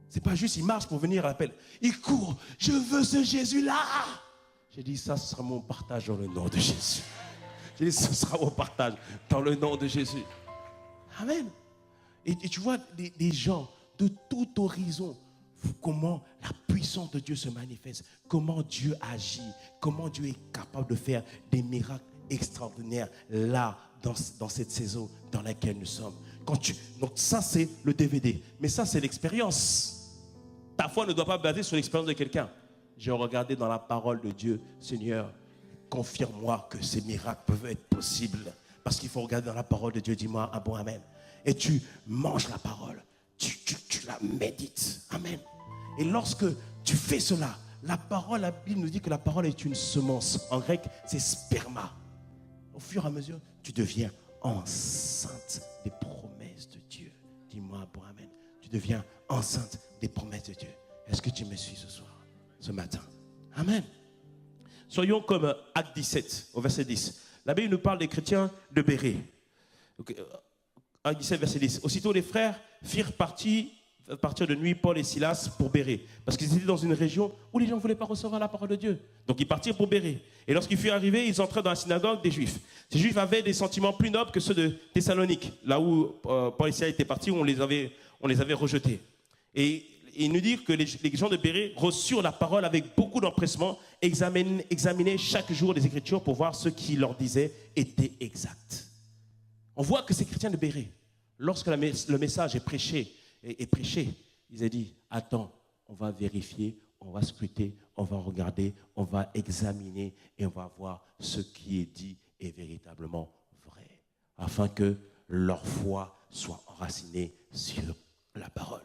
C'est pas juste, il marche pour venir à l'appel. Il court, je veux ce Jésus-là. J'ai dit, ça sera mon partage dans le nom de Jésus. J'ai dit, ce sera mon partage dans le nom de Jésus. Amen. Et tu vois des gens de tout horizon, comment la puissance de Dieu se manifeste, comment Dieu agit, comment Dieu est capable de faire des miracles extraordinaires là, dans cette saison dans laquelle nous sommes. Donc ça, c'est le DVD. Mais ça, c'est l'expérience. Ta foi ne doit pas baser sur l'expérience de quelqu'un. J'ai regardé dans la parole de Dieu, Seigneur, confirme-moi que ces miracles peuvent être possibles. Parce qu'il faut regarder dans la parole de Dieu, dis-moi un bon amen. Et tu manges la parole, tu la médites. Amen. Et lorsque tu fais cela, la parole, la Bible nous dit que la parole est une semence. En grec, c'est sperma. Au fur et à mesure, tu deviens enceinte des promesses de Dieu. Dis-moi un bon amen. Tu deviens enceinte des promesses de Dieu. Est-ce que tu me suis ce soir, ce matin? Amen. Soyons comme Acte 17, au verset 10. La Bible nous parle des chrétiens de Bérée. Acte 17, verset 10. Aussitôt les frères firent partir de nuit Paul et Silas pour Bérée, parce qu'ils étaient dans une région où les gens ne voulaient pas recevoir la parole de Dieu. Donc ils partirent pour Bérée. Et lorsqu'ils furent arrivés, ils entrèrent dans la synagogue des Juifs. Ces Juifs avaient des sentiments plus nobles que ceux de Thessalonique, là où Paul et Silas étaient partis, où on les avait rejetés. Et il nous dit que les gens de Bérée reçurent la parole avec beaucoup d'empressement, examinaient chaque jour les Écritures pour voir ce qu'ils leur disaient était exact. On voit que ces chrétiens de Bérée, lorsque le message est prêché, ils ont dit, attends, on va vérifier, on va scruter, on va regarder, on va examiner et on va voir ce qui est dit est véritablement vrai, afin que leur foi soit enracinée sur la parole.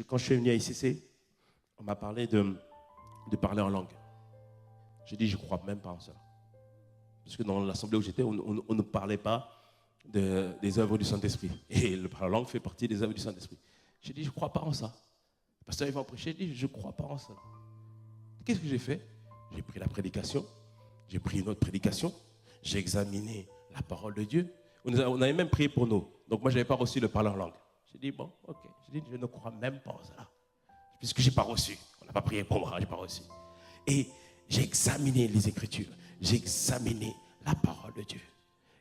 Quand je suis venu à ICC, on m'a parlé de parler en langue. J'ai dit, je ne crois même pas en ça. Parce que dans l'assemblée où j'étais, on ne parlait pas des œuvres du Saint-Esprit. Et le parler en langue fait partie des œuvres du Saint-Esprit. J'ai dit, je ne crois pas en ça. Le pasteur il va prêcher, j'ai dit, je ne crois pas en ça. Qu'est-ce que j'ai fait? J'ai pris la prédication, j'ai pris une autre prédication, j'ai examiné la parole de Dieu. On avait même prié pour nous. Donc moi, je n'avais pas reçu le parler en langue. J'ai dit, bon, ok. J'ai dit, je ne crois même pas en ça. Puisque je n'ai pas reçu. On n'a pas prié pour moi, je n'ai pas reçu. Et j'ai examiné les Écritures. J'ai examiné la parole de Dieu.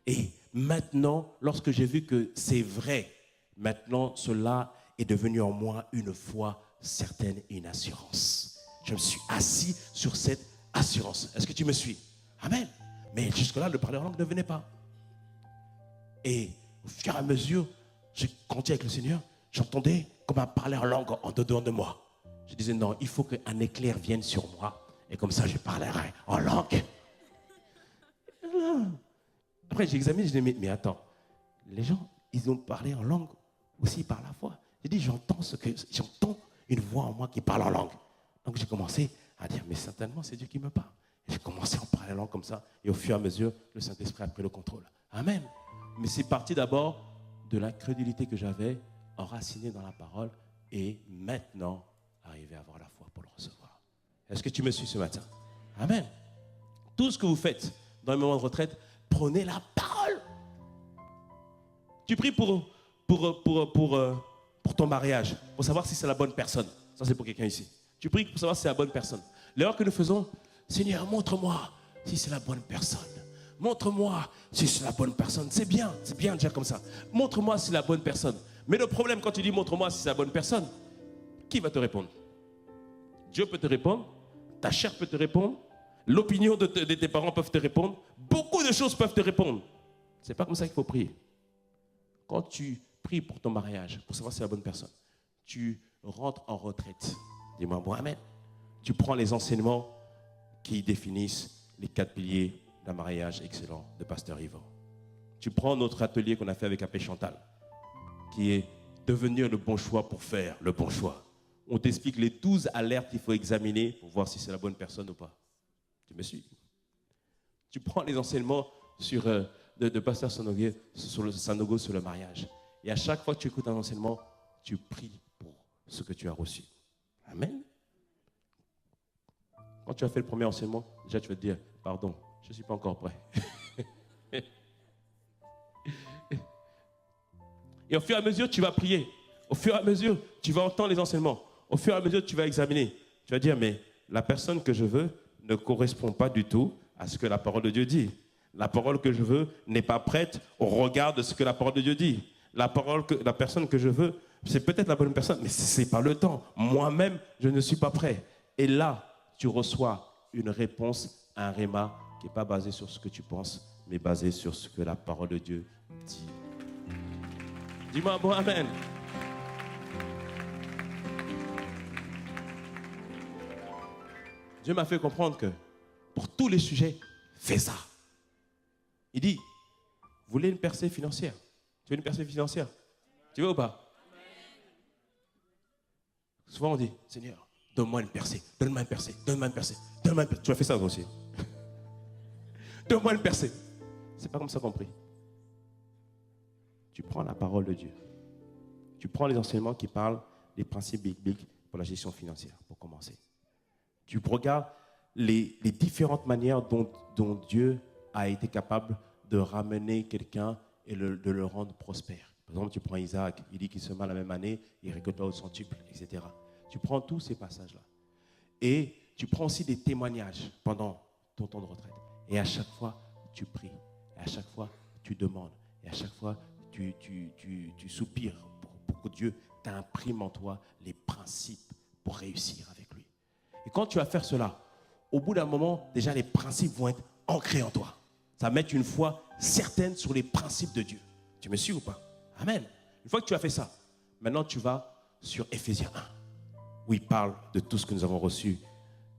Et maintenant, lorsque j'ai vu que c'est vrai, maintenant, cela est devenu en moi une foi certaine et une assurance. Je me suis assis sur cette assurance. Est-ce que tu me suis? Amen. Mais jusque-là, le parler en langue ne venait pas. Et au fur et à mesure, j'ai grandi avec le Seigneur, j'entendais comme un parler en langue en dedans de moi. Je disais, non, il faut qu'un éclair vienne sur moi. Et comme ça, je parlerai en langue. Après, j'ai examiné, je dis, mais attends, les gens, ils ont parlé en langue aussi par la foi. J'ai dit, j'entends une voix en moi qui parle en langue. Donc j'ai commencé à dire, mais certainement, c'est Dieu qui me parle. Et j'ai commencé à en parler en langue comme ça. Et au fur et à mesure, le Saint-Esprit a pris le contrôle. Amen. Mais c'est parti d'abord de l'incrédulité que j'avais enracinée dans la parole et maintenant arriver à avoir la foi pour le recevoir. Est-ce que tu me suis ce matin? Amen. Tout ce que vous faites dans le moment de retraite, prenez la parole. Tu pries pour ton mariage, pour savoir si c'est la bonne personne. Ça, c'est pour quelqu'un ici. Tu pries pour savoir si c'est la bonne personne. L'erreur que nous faisons, Seigneur, montre-moi si c'est la bonne personne. Montre-moi si c'est la bonne personne. C'est bien de dire comme ça. Montre-moi si c'est la bonne personne. Mais le problème, quand tu dis montre-moi si c'est la bonne personne, qui va te répondre? Dieu peut te répondre, ta chair peut te répondre, l'opinion de tes parents peuvent te répondre, beaucoup de choses peuvent te répondre. C'est pas comme ça qu'il faut prier. Quand tu pries pour ton mariage, pour savoir si c'est la bonne personne, tu rentres en retraite. Dis-moi bon amen. Tu prends les enseignements qui définissent les 4 piliers d'un mariage excellent de Pasteur Yvan. Tu prends notre atelier qu'on a fait avec Apé Chantal, qui est devenir le bon choix pour faire le bon choix. On t'explique les 12 alertes qu'il faut examiner pour voir si c'est la bonne personne ou pas. Tu me suis? Tu prends les enseignements de Pasteur Sanogo sur le mariage. Et à chaque fois que tu écoutes un enseignement, tu pries pour ce que tu as reçu. Amen. Quand tu as fait le premier enseignement, déjà tu vas te dire, pardon, je ne suis pas encore prêt. Et au fur et à mesure, tu vas prier. Au fur et à mesure, tu vas entendre les enseignements. Au fur et à mesure, tu vas examiner. Tu vas dire, mais la personne que je veux ne correspond pas du tout à ce que la parole de Dieu dit. La parole que je veux n'est pas prête au regard de ce que la parole de Dieu dit. La personne que je veux, c'est peut-être la bonne personne, mais ce n'est pas le temps. Moi-même, je ne suis pas prêt. Et là, tu reçois une réponse, un réma, qui n'est pas basé sur ce que tu penses, mais basé sur ce que la parole de Dieu dit. Dis-moi bon amen. Dieu m'a fait comprendre que pour tous les sujets, fais ça. Il dit, vous voulez une percée financière? Tu veux une percée financière? Tu veux ou pas? Souvent on dit, Seigneur, donne-moi une percée, donne-moi une percée, donne-moi une percée, donne-moi une percée. Tu as fait ça aussi. Donne-moi une percée. C'est pas comme ça qu'on prie. Tu prends la parole de Dieu. Tu prends les enseignements qui parlent des principes bibliques pour la gestion financière, pour commencer. Tu regardes les différentes manières dont Dieu a été capable de ramener quelqu'un et de le rendre prospère. Par exemple, tu prends Isaac, il dit qu'il sema la même année, il récolta au centuple, etc. Tu prends tous ces passages-là. Et tu prends aussi des témoignages pendant ton temps de retraite. Et à chaque fois, tu pries. Et à chaque fois, tu demandes. Et à chaque fois, tu soupires pour que Dieu t'imprime en toi les principes pour réussir avec lui. Et quand tu vas faire cela, au bout d'un moment, déjà les principes vont être ancrés en toi. Ça va mettre une foi certaine sur les principes de Dieu. Tu me suis ou pas? Amen. Une fois que tu as fait ça, maintenant tu vas sur Éphésiens 1, où il parle de tout ce que nous avons reçu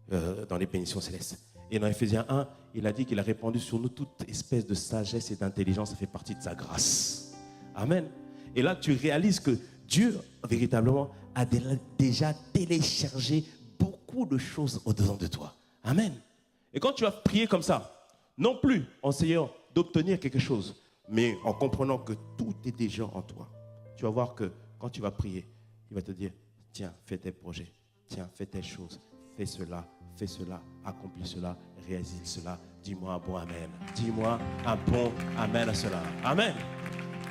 dans les bénédictions célestes. Et dans Éphésiens 1, il a dit qu'il a répandu sur nous toute espèce de sagesse et d'intelligence. Ça fait partie de sa grâce. Amen. Et là, tu réalises que Dieu, véritablement, a déjà téléchargé beaucoup de choses au-dedans de toi. Amen. Et quand tu vas prier comme ça, non plus en essayant d'obtenir quelque chose, mais en comprenant que tout est déjà en toi, tu vas voir que quand tu vas prier, il va te dire, tiens, fais tes projets, tiens, fais telle chose, fais cela, accomplis cela, réalise cela. Dis-moi un bon amen. Dis-moi un bon amen à cela. Amen.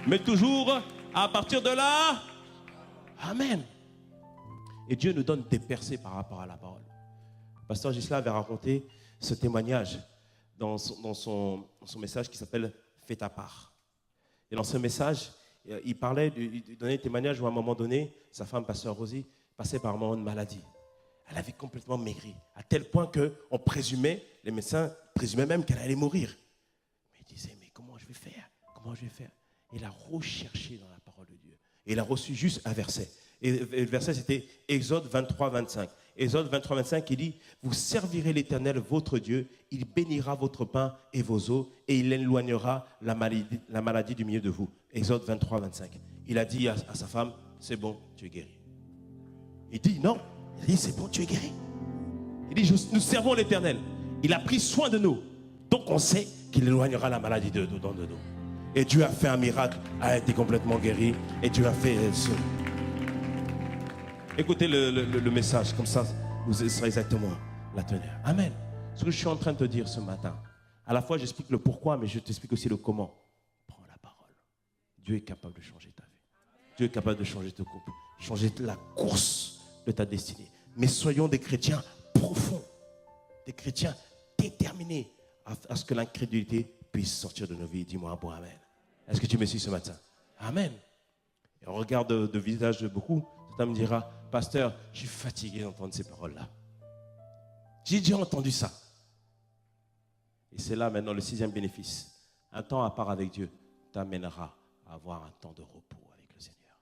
Mais toujours à partir de là, amen. Et Dieu nous donne des percées par rapport à la parole. Pasteur Gisela avait raconté ce témoignage dans son message qui s'appelle « Fais ta part ». Et dans ce message, il donnait un témoignage où à un moment donné, sa femme, Pasteur Rosie, passait par un moment de maladie. Elle avait complètement maigri, à tel point que les médecins présumaient même qu'elle allait mourir. Mais il disait, mais comment je vais faire? Comment je vais faire? Il a recherché dans la parole de Dieu. Et il a reçu juste un verset. Et le verset, c'était Exode 23, 25. Exode 23, 25, il dit, vous servirez l'Éternel, votre Dieu, il bénira votre pain et vos eaux, et il éloignera la maladie du milieu de vous. Exode 23, 25. Il a dit à sa femme, c'est bon, tu es guéri. Il dit, non. Il dit, c'est bon, tu es guéri. Il dit, nous servons l'Éternel. Il a pris soin de nous. Donc on sait qu'il éloignera la maladie de nous. Et Dieu a fait un miracle, a été complètement guéri. Et Dieu a fait ce. Écoutez le message, comme ça, vous serez exactement la teneur. Amen. Ce que je suis en train de te dire ce matin, à la fois j'explique le pourquoi, mais je t'explique aussi le comment. Prends la parole. Dieu est capable de changer ta vie. Dieu est capable de changer ton couple, changer la course de ta destinée. Mais soyons des chrétiens profonds, des chrétiens déterminés à ce que l'incrédulité puisse sortir de nos vies. Dis-moi un bon amen. Est-ce que tu me suis ce matin? Amen. Et on regarde le visage de beaucoup, certains me dira, pasteur, je suis fatigué d'entendre ces paroles-là. J'ai déjà entendu ça. Et c'est là maintenant le 6e bénéfice. Un temps à part avec Dieu t'amènera à avoir un temps de repos avec le Seigneur.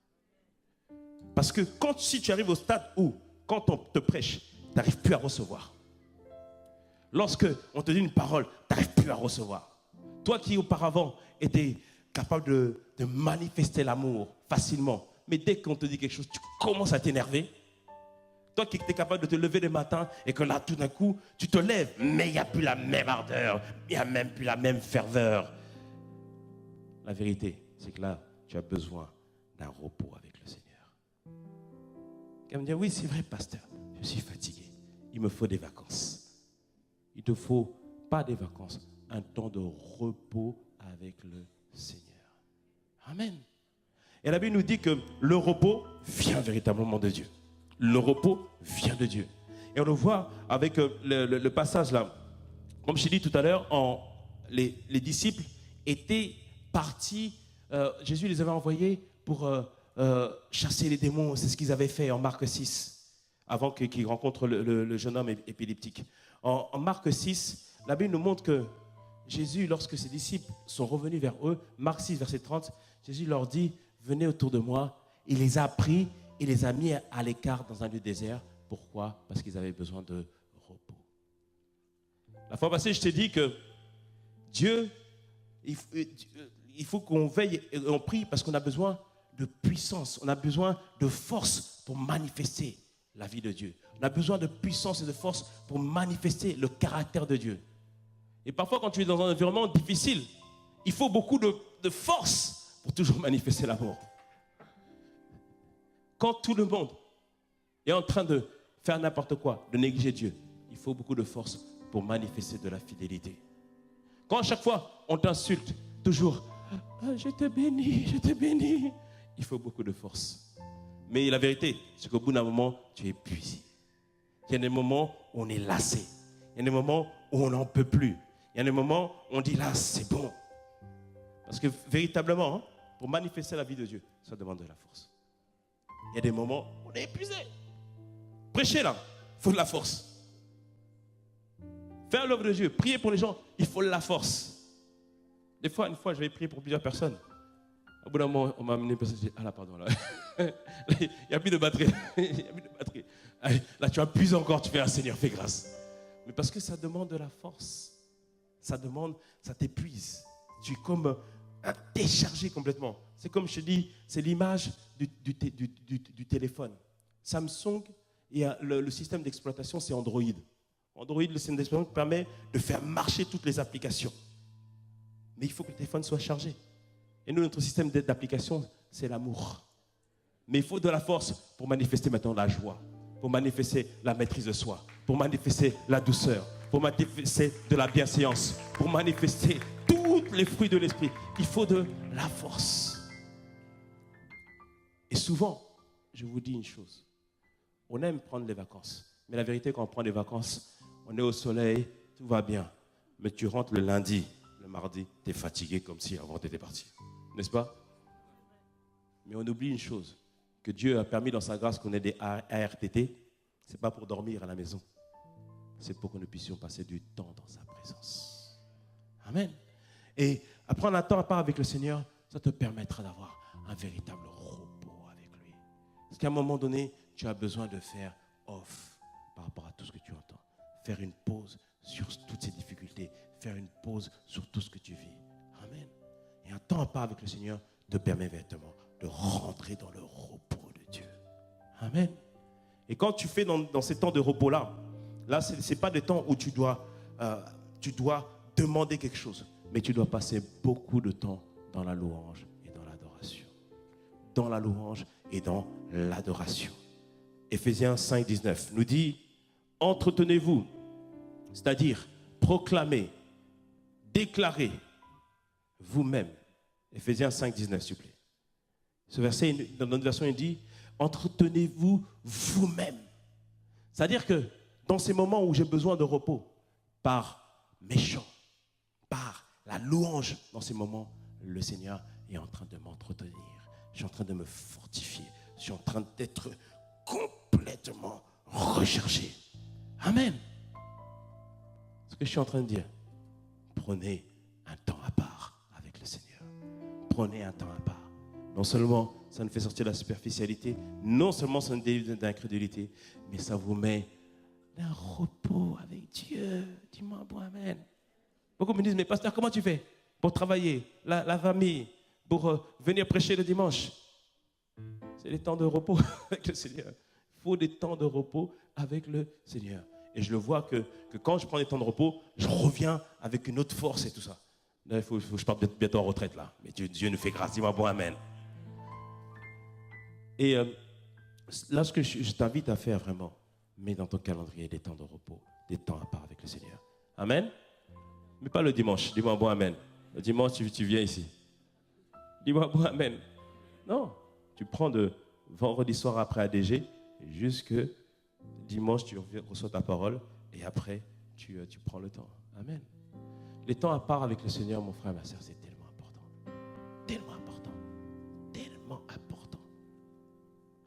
Parce que si tu arrives au stade où, quand on te prêche, tu n'arrives plus à recevoir. Lorsque on te dit une parole, tu n'arrives plus à recevoir. Toi qui auparavant étais capable de manifester l'amour facilement. Mais dès qu'on te dit quelque chose, tu commences à t'énerver. Toi qui es capable de te lever le matin et que là, tout d'un coup, tu te lèves, mais il n'y a plus la même ardeur, il n'y a même plus la même ferveur. La vérité, c'est que là, tu as besoin d'un repos avec le Seigneur. Elle me dit, oui, c'est vrai, pasteur, je suis fatigué. Il me faut des vacances. Il ne te faut pas des vacances, un temps de repos avec le Seigneur. Amen. Et la Bible nous dit que le repos vient véritablement de Dieu. Le repos vient de Dieu. Et on le voit avec le passage là. Comme je l'ai dit tout à l'heure, les disciples étaient partis. Jésus les avait envoyés pour chasser les démons. C'est ce qu'ils avaient fait en Marc 6, avant qu'ils rencontrent le jeune homme épileptique. En Marc 6, la Bible nous montre que Jésus, lorsque ses disciples sont revenus vers eux, Marc 6, verset 30, Jésus leur dit, venez autour de moi. Il les a pris, il les a mis à l'écart dans un lieu désert. Pourquoi? Parce qu'ils avaient besoin de repos. La fois passée, je t'ai dit que Dieu, il faut qu'on veille et on prie parce qu'on a besoin de puissance, on a besoin de force pour manifester la vie de Dieu. On a besoin de puissance et de force pour manifester le caractère de Dieu. Et parfois, quand tu es dans un environnement difficile, il faut beaucoup de force pour toujours manifester l'amour. Quand tout le monde est en train de faire n'importe quoi, de négliger Dieu, il faut beaucoup de force pour manifester de la fidélité. Quand à chaque fois on t'insulte, toujours je te bénis, il faut beaucoup de force. Mais la vérité, c'est qu'au bout d'un moment, tu es épuisé. Il y a des moments où on est lassé. Il y a des moments où on n'en peut plus. Il y a des moments où on dit là, c'est bon. Parce que véritablement, pour manifester la vie de Dieu, ça demande de la force. Il y a des moments où on est épuisé. Prêcher là, il faut de la force. Faire l'œuvre de Dieu, prier pour les gens, il faut de la force. Des fois, une fois, j'avais prié pour plusieurs personnes. Au bout d'un moment, on m'a amené une personne et dit, ah là, pardon, là. Il n'y a plus de batterie. Il n'y a plus de batterie. Allez, là, tu appuies encore, tu fais, ah Seigneur, fais grâce. Mais parce que ça demande de la force. Ça t'épuise. Tu es comme déchargé complètement. C'est comme je te dis, c'est l'image du téléphone. Samsung, le système d'exploitation, c'est Android. Android, le système d'exploitation permet de faire marcher toutes les applications. Mais il faut que le téléphone soit chargé. Et nous, notre système d'application, c'est l'amour. Mais il faut de la force pour manifester maintenant la joie, pour manifester la maîtrise de soi, pour manifester la douceur, pour manifester de la bienséance, pour manifester tous les fruits de l'esprit. Il faut de la force. Et souvent, je vous dis une chose, on aime prendre des vacances. Mais la vérité, quand on prend des vacances, on est au soleil, tout va bien. Mais tu rentres le lundi, le mardi, tu es fatigué comme si avant tu étais parti. N'est-ce pas? Mais on oublie une chose, que Dieu a permis dans sa grâce qu'on ait des ARTT. Ce n'est pas pour dormir à la maison. C'est pour que nous puissions passer du temps dans sa présence. Amen. Et prendre un temps à part avec le Seigneur, ça te permettra d'avoir un véritable repos avec lui. Parce qu'à un moment donné, tu as besoin de faire off par rapport à tout ce que tu entends. Faire une pause sur toutes ces difficultés. Faire une pause sur tout ce que tu vis. Amen. Et un temps à part avec le Seigneur te permet véritablement de rentrer dans le repos de Dieu. Amen. Et quand tu fais dans ces temps de repos-là, là, ce n'est pas des temps où tu dois demander quelque chose, mais tu dois passer beaucoup de temps dans la louange et dans l'adoration. Dans la louange et dans l'adoration. Éphésiens 5, 19 nous dit, entretenez-vous, c'est-à-dire proclamez, déclarez vous-même. Éphésiens 5, 19, s'il vous plaît. Ce verset, dans notre version, il dit, entretenez-vous vous-même. C'est-à-dire que dans ces moments où j'ai besoin de repos, par mes chants, par la louange, dans ces moments, le Seigneur est en train de m'entretenir. Je suis en train de me fortifier. Je suis en train d'être complètement rechargé. Amen. Ce que je suis en train de dire, prenez un temps à part avec le Seigneur. Prenez un temps à part. Non seulement ça nous fait sortir de la superficialité, non seulement ça nous délivre d'incrédulité, mais ça vous met d'un repos avec Dieu. Dis-moi bon amen. Beaucoup me disent, mais pasteur, comment tu fais pour travailler, la famille, pour venir prêcher le dimanche. C'est des temps de repos avec le Seigneur. Il faut des temps de repos avec le Seigneur. Et je le vois que quand je prends des temps de repos, je reviens avec une autre force et tout ça. Là, il faut que je parte bientôt en retraite là. Mais Dieu nous fait grâce. Dis-moi bon amen. Et là, ce que je t'invite à faire vraiment, mets dans ton calendrier des temps de repos, des temps à part avec le Seigneur. Amen. Mais pas le dimanche. Dis-moi bon amen. Le dimanche, tu viens ici. Dis-moi bon amen. Non. Tu prends de vendredi soir après ADG jusque dimanche, tu reçois ta parole et après, tu prends le temps. Amen. Les temps à part avec le Seigneur, mon frère, ma soeur, c'est tellement important. Tellement important. Tellement important.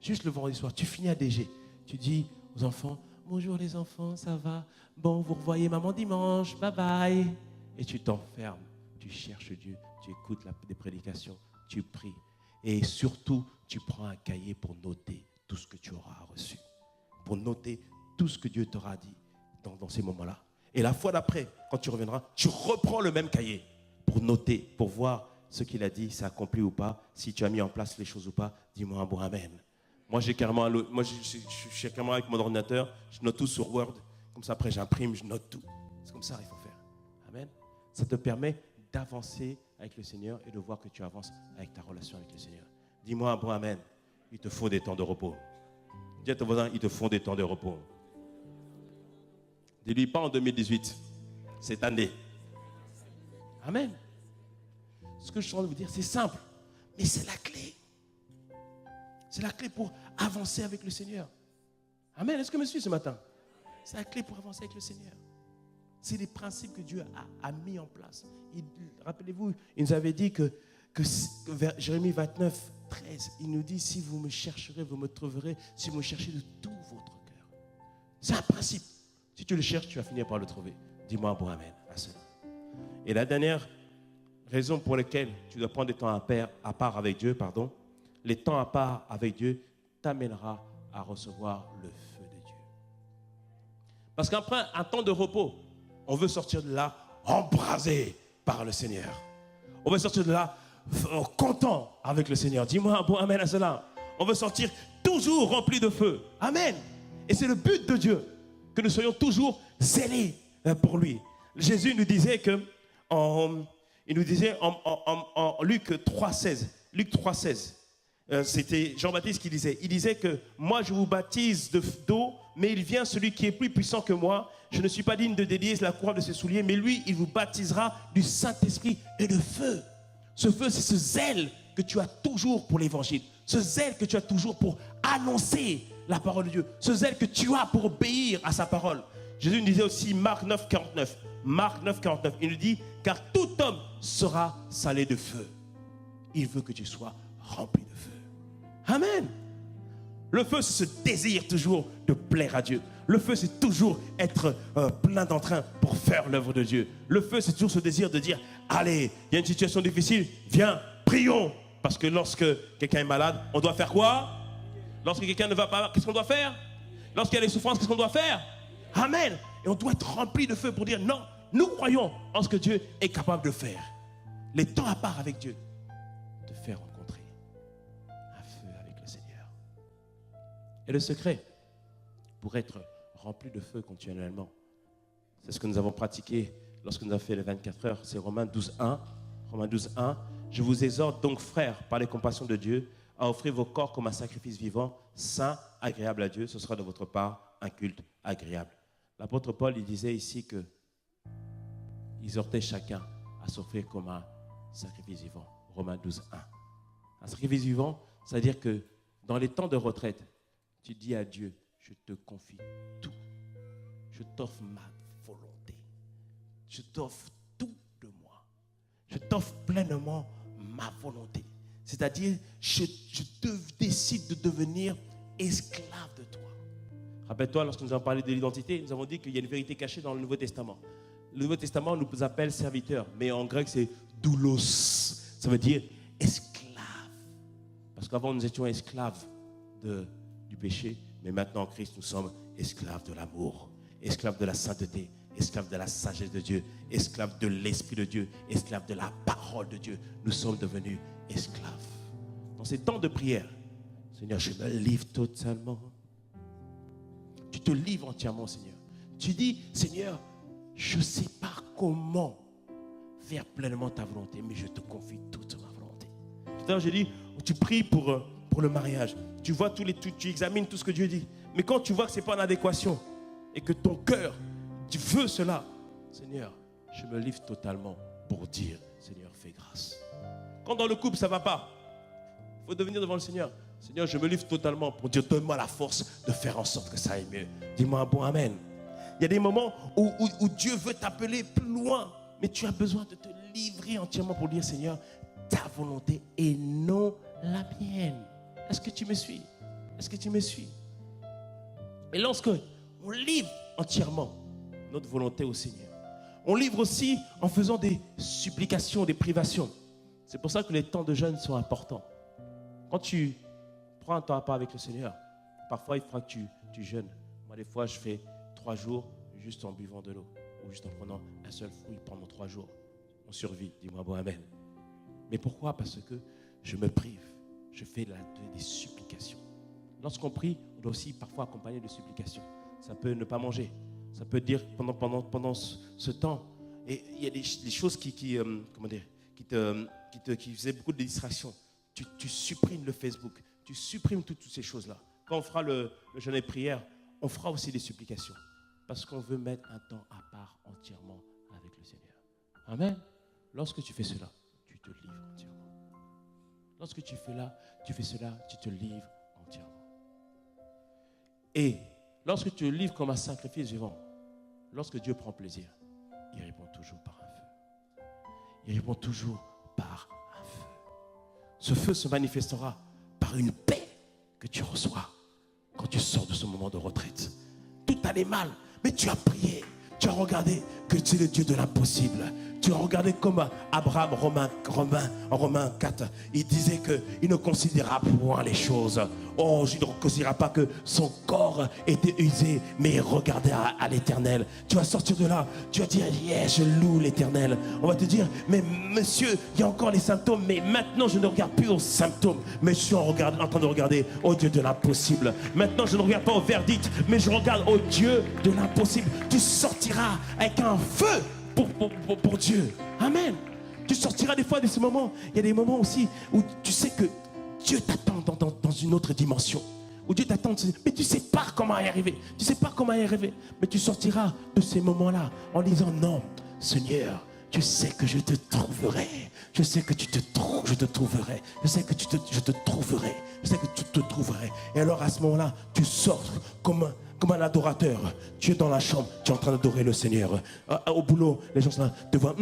Juste le vendredi soir, tu finis ADG. Tu dis aux enfants, bonjour les enfants, ça va? Bon, vous revoyez maman dimanche, bye bye. Et tu t'enfermes, tu cherches Dieu, tu écoutes des prédications, tu pries. Et surtout, tu prends un cahier pour noter tout ce que tu auras reçu. Pour noter tout ce que Dieu t'aura dit dans ces moments-là. Et la fois d'après, quand tu reviendras, tu reprends le même cahier pour noter, pour voir ce qu'il a dit, c'est accompli ou pas, si tu as mis en place les choses ou pas. Dis-moi un bon amen. Moi, je suis carrément avec mon ordinateur, je note tout sur Word. Comme ça, après, j'imprime, je note tout. C'est comme ça qu'il faut faire. Amen. Ça te permet d'avancer avec le Seigneur et de voir que tu avances avec ta relation avec le Seigneur. Dis-moi un bon amen. Il te faut des temps de repos. Dis à ton voisin, il te faut des temps de repos. Dis-lui pas en 2018, cette année. Amen. Ce que je suis en train de vous dire, c'est simple, mais c'est la clé. C'est la clé pour avancer avec le Seigneur. Amen. Est-ce que me suivez ce matin? C'est la clé pour avancer avec le Seigneur. C'est les principes que Dieu a mis en place. Rappelez-vous, il nous avait dit que vers Jérémie 29, 13, il nous dit, si vous me chercherez, vous me trouverez, si vous me cherchez de tout votre cœur. C'est un principe. Si tu le cherches, tu vas finir par le trouver. Dis-moi un bon amen à cela. Et la dernière raison pour laquelle tu dois prendre des temps à part avec Dieu, les temps à part avec Dieu t'amènera à recevoir le feu de Dieu. Parce qu'après un temps de repos, on veut sortir de là embrasé par le Seigneur. On veut sortir de là content avec le Seigneur. Dis-moi un bon amen à cela. On veut sortir toujours rempli de feu. Amen. Et c'est le but de Dieu, que nous soyons toujours zélés pour lui. Jésus nous disait en Luc 3,16. Luc 3,16. C'était Jean-Baptiste qui disait. Il disait que moi je vous baptise d'eau, mais il vient celui qui est plus puissant que moi. Je ne suis pas digne de délier la couronne de ses souliers, mais lui, il vous baptisera du Saint-Esprit et de feu. Ce feu, c'est ce zèle que tu as toujours pour l'évangile. Ce zèle que tu as toujours pour annoncer la parole de Dieu. Ce zèle que tu as pour obéir à sa parole. Jésus nous disait aussi, Marc 9, 49. Marc 9, 49. Il nous dit, car tout homme sera salé de feu. Il veut que tu sois rempli de feu. Amen. Le feu, c'est ce désir toujours de plaire à Dieu. Le feu, c'est toujours être plein d'entrain pour faire l'œuvre de Dieu. Le feu, c'est toujours ce désir de dire, allez, il y a une situation difficile, viens, prions. Parce que lorsque quelqu'un est malade, on doit faire quoi? Lorsque quelqu'un ne va pas, qu'est-ce qu'on doit faire? Lorsqu'il y a des souffrances, qu'est-ce qu'on doit faire? Amen. Et on doit être rempli de feu pour dire, non, nous croyons en ce que Dieu est capable de faire. Les temps à part avec Dieu, te faire rencontrer un feu avec le Seigneur. Et le secret, pour être rempli de feu continuellement, c'est ce que nous avons pratiqué lorsque nous avons fait les 24 heures, c'est Romains 12, 1. Romains 12, 1. Je vous exhorte donc, frères, par les compassions de Dieu, à offrir vos corps comme un sacrifice vivant, saint, agréable à Dieu. Ce sera de votre part un culte agréable. L'apôtre Paul, il disait ici que il exhortait chacun à s'offrir comme un sacrifice vivant. Romains 12, 1. Un sacrifice vivant, c'est-à-dire que dans les temps de retraite, tu dis à Dieu, je te confie tout. Je t'offre ma volonté. Je t'offre tout de moi. Je t'offre pleinement ma volonté. C'est-à-dire, je décide de devenir esclave de toi. Rappelle-toi, lorsque nous avons parlé de l'identité, nous avons dit qu'il y a une vérité cachée dans le Nouveau Testament. Le Nouveau Testament nous appelle serviteurs, mais en grec c'est doulos. Ça veut dire esclave. Parce qu'avant nous étions esclaves du péché, mais maintenant en Christ nous sommes esclaves de l'amour, esclaves de la sainteté, esclaves de la sagesse de Dieu, esclaves de l'Esprit de Dieu, esclaves de la parole de Dieu. Nous sommes devenus esclaves. Dans ces temps de prière, Seigneur, je me livre totalement. Tu te livres entièrement, Seigneur. Tu dis, Seigneur, je ne sais pas comment faire pleinement ta volonté, mais je te confie toute ma volonté. Tout à l'heure, j'ai dit, tu pries pour le mariage. Tu vois tu examines tout ce que Dieu dit. Mais quand tu vois que ce n'est pas en adéquation et que ton cœur, tu veux cela, Seigneur, je me livre totalement pour dire, Seigneur, fais grâce. Quand dans le couple, ça ne va pas, il faut devenir devant le Seigneur. Seigneur, je me livre totalement pour dire, donne-moi la force de faire en sorte que ça aille mieux. Dis-moi un bon amen. Il y a des moments où Dieu veut t'appeler plus loin, mais tu as besoin de te livrer entièrement pour dire, Seigneur, ta volonté et non la mienne. Est-ce que tu me suis? Est-ce que tu me suis? Et lorsque on livre entièrement notre volonté au Seigneur, on livre aussi en faisant des supplications, des privations. C'est pour ça que les temps de jeûne sont importants. Quand tu prends un temps à part avec le Seigneur, parfois il faudra que tu jeûnes. Moi, des fois, je fais 3 jours juste en buvant de l'eau ou juste en prenant un seul fruit pendant 3 jours. On survit, dis-moi bon amen. Mais pourquoi? Parce que je me prive. Je fais des supplications. Lorsqu'on prie, on doit aussi parfois accompagner de supplications. Ça peut ne pas manger. Ça peut dire pendant ce temps. Et il y a des choses qui faisaient beaucoup de distractions. Tu supprimes le Facebook. Tu supprimes toutes ces choses-là. Quand on fera le jeûne et prière, on fera aussi des supplications. Parce qu'on veut mettre un temps à part entièrement avec le Seigneur. Amen. Lorsque tu fais cela, tu te livres entièrement. Lorsque tu fais cela, tu te livres entièrement. Et lorsque tu te livres comme un sacrifice vivant, lorsque Dieu prend plaisir, il répond toujours par un feu. Il répond toujours par un feu. Ce feu se manifestera par une paix que tu reçois quand tu sors de ce moment de retraite. Tout allait mal, mais tu as prié. Tu as regardé que tu es le Dieu de l'impossible. Tu as regardé comme Abraham, en Romains 4, il disait qu'il ne considéra point les choses. Oh, je ne considéra pas que son corps était usé, mais il regardait à l'Éternel. Tu vas sortir de là, tu vas dire, yes, je loue l'Éternel. On va te dire, mais monsieur, il y a encore les symptômes, mais maintenant je ne regarde plus aux symptômes, mais je suis en train de regarder au Dieu de l'impossible. Maintenant je ne regarde pas au verdict, mais je regarde au Dieu de l'impossible. Tu sortiras avec un feu pour Dieu. Amen. Tu sortiras des fois de ces moments. Il y a des moments aussi où tu sais que Dieu t'attend dans une autre dimension. Où Dieu t'attend, mais tu ne sais pas comment y arriver. Tu ne sais pas comment y arriver. Mais tu sortiras de ces moments-là en disant, non, Seigneur, je sais que je te trouverai. Je sais que je te trouverai. Je sais que je te trouverai. Je sais que tu te trouverais. Et alors à ce moment-là, tu sors comme un adorateur. Tu es dans la chambre, tu es en train d'adorer le Seigneur. Au boulot, les gens sont là, te voient.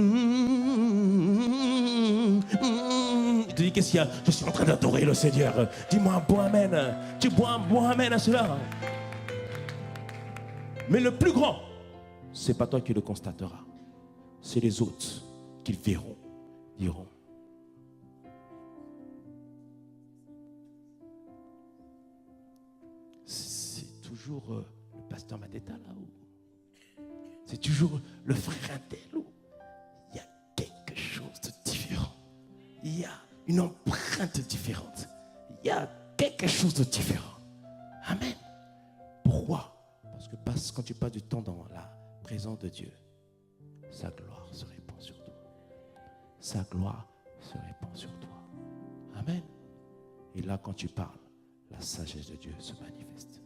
Tu te dis, qu'est-ce qu'il y a? Je suis en train d'adorer le Seigneur. Dis-moi un bon amen. Tu bois un bon amen à cela. Mais le plus grand, c'est pas toi qui le constateras. C'est les autres qui le verront, diront. C'est toujours le pasteur Mateta là-haut. C'est toujours le frère Intel. Il y a quelque chose de différent. Il y a une empreinte différente. Il y a quelque chose de différent. Amen. Pourquoi? Parce que quand tu passes du temps dans la présence de Dieu, sa gloire se répand sur toi. Sa gloire se répand sur toi. Amen. Et là, quand tu parles, la sagesse de Dieu se manifeste.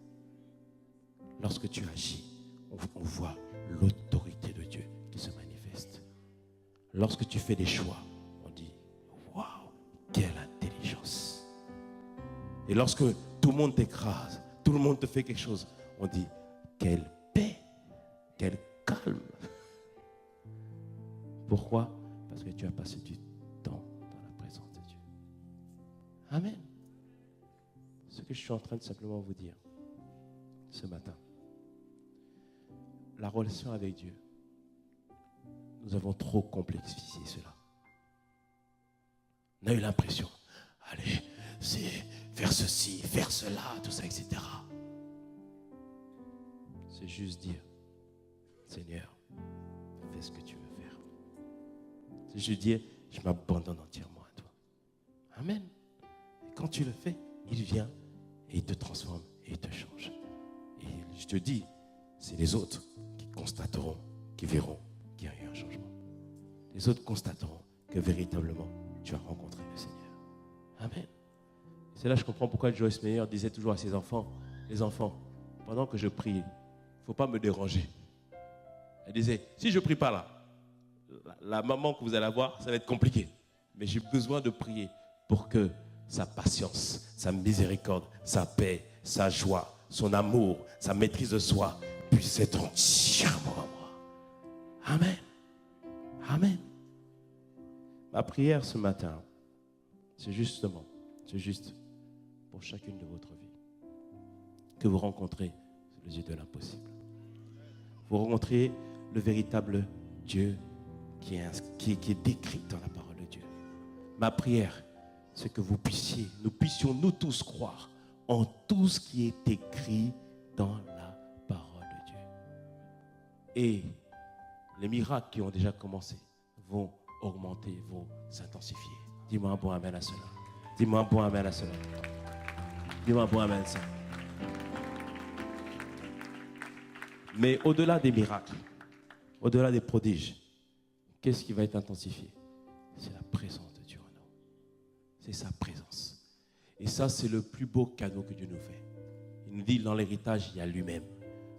Lorsque tu agis, on voit l'autorité de Dieu qui se manifeste. Lorsque tu fais des choix, on dit, waouh, quelle intelligence. Et lorsque tout le monde t'écrase, tout le monde te fait quelque chose, on dit, quelle paix, quel calme. Pourquoi? Parce que tu as passé du temps dans la présence de Dieu. Amen. Ce que je suis en train de simplement vous dire ce matin, la relation avec Dieu, nous avons trop complexifié cela. On a eu l'impression, allez, c'est faire ceci, faire cela, tout ça, etc. C'est juste dire, Seigneur, qu'est-ce que tu veux faire? Si je dis, je m'abandonne entièrement à toi. Amen. Et quand tu le fais, il vient et il te transforme et il te change. Et je te dis, c'est les autres qui constateront, qui verront qu'il y a eu un changement. Les autres constateront que véritablement, tu as rencontré le Seigneur. Amen. C'est là que je comprends pourquoi Joyce Meyer disait toujours à ses enfants, les enfants, pendant que je prie, il ne faut pas me déranger. Elle disait, si je ne prie pas là, la maman que vous allez avoir, ça va être compliqué. Mais j'ai besoin de prier pour que sa patience, sa miséricorde, sa paix, sa joie, son amour, sa maîtrise de soi puisse être entièrement à moi. Amen. Amen. Ma prière ce matin, c'est juste pour chacune de votre vie que vous rencontrez le Dieu de l'impossible. Vous rencontrez le véritable Dieu qui est décrit dans la parole de Dieu. Ma prière, c'est que nous puissions nous tous croire en tout ce qui est écrit dans la parole de Dieu. Et les miracles qui ont déjà commencé vont augmenter, vont s'intensifier. Dis-moi un bon amen à cela. Dis-moi un bon amen à cela. Dis-moi un bon amen à ça. Mais au-delà des miracles, au-delà des prodiges, qu'est-ce qui va être intensifié? C'est la présence de Dieu en nous. C'est sa présence. Et ça, c'est le plus beau cadeau que Dieu nous fait. Il nous dit, dans l'héritage, il y a lui-même.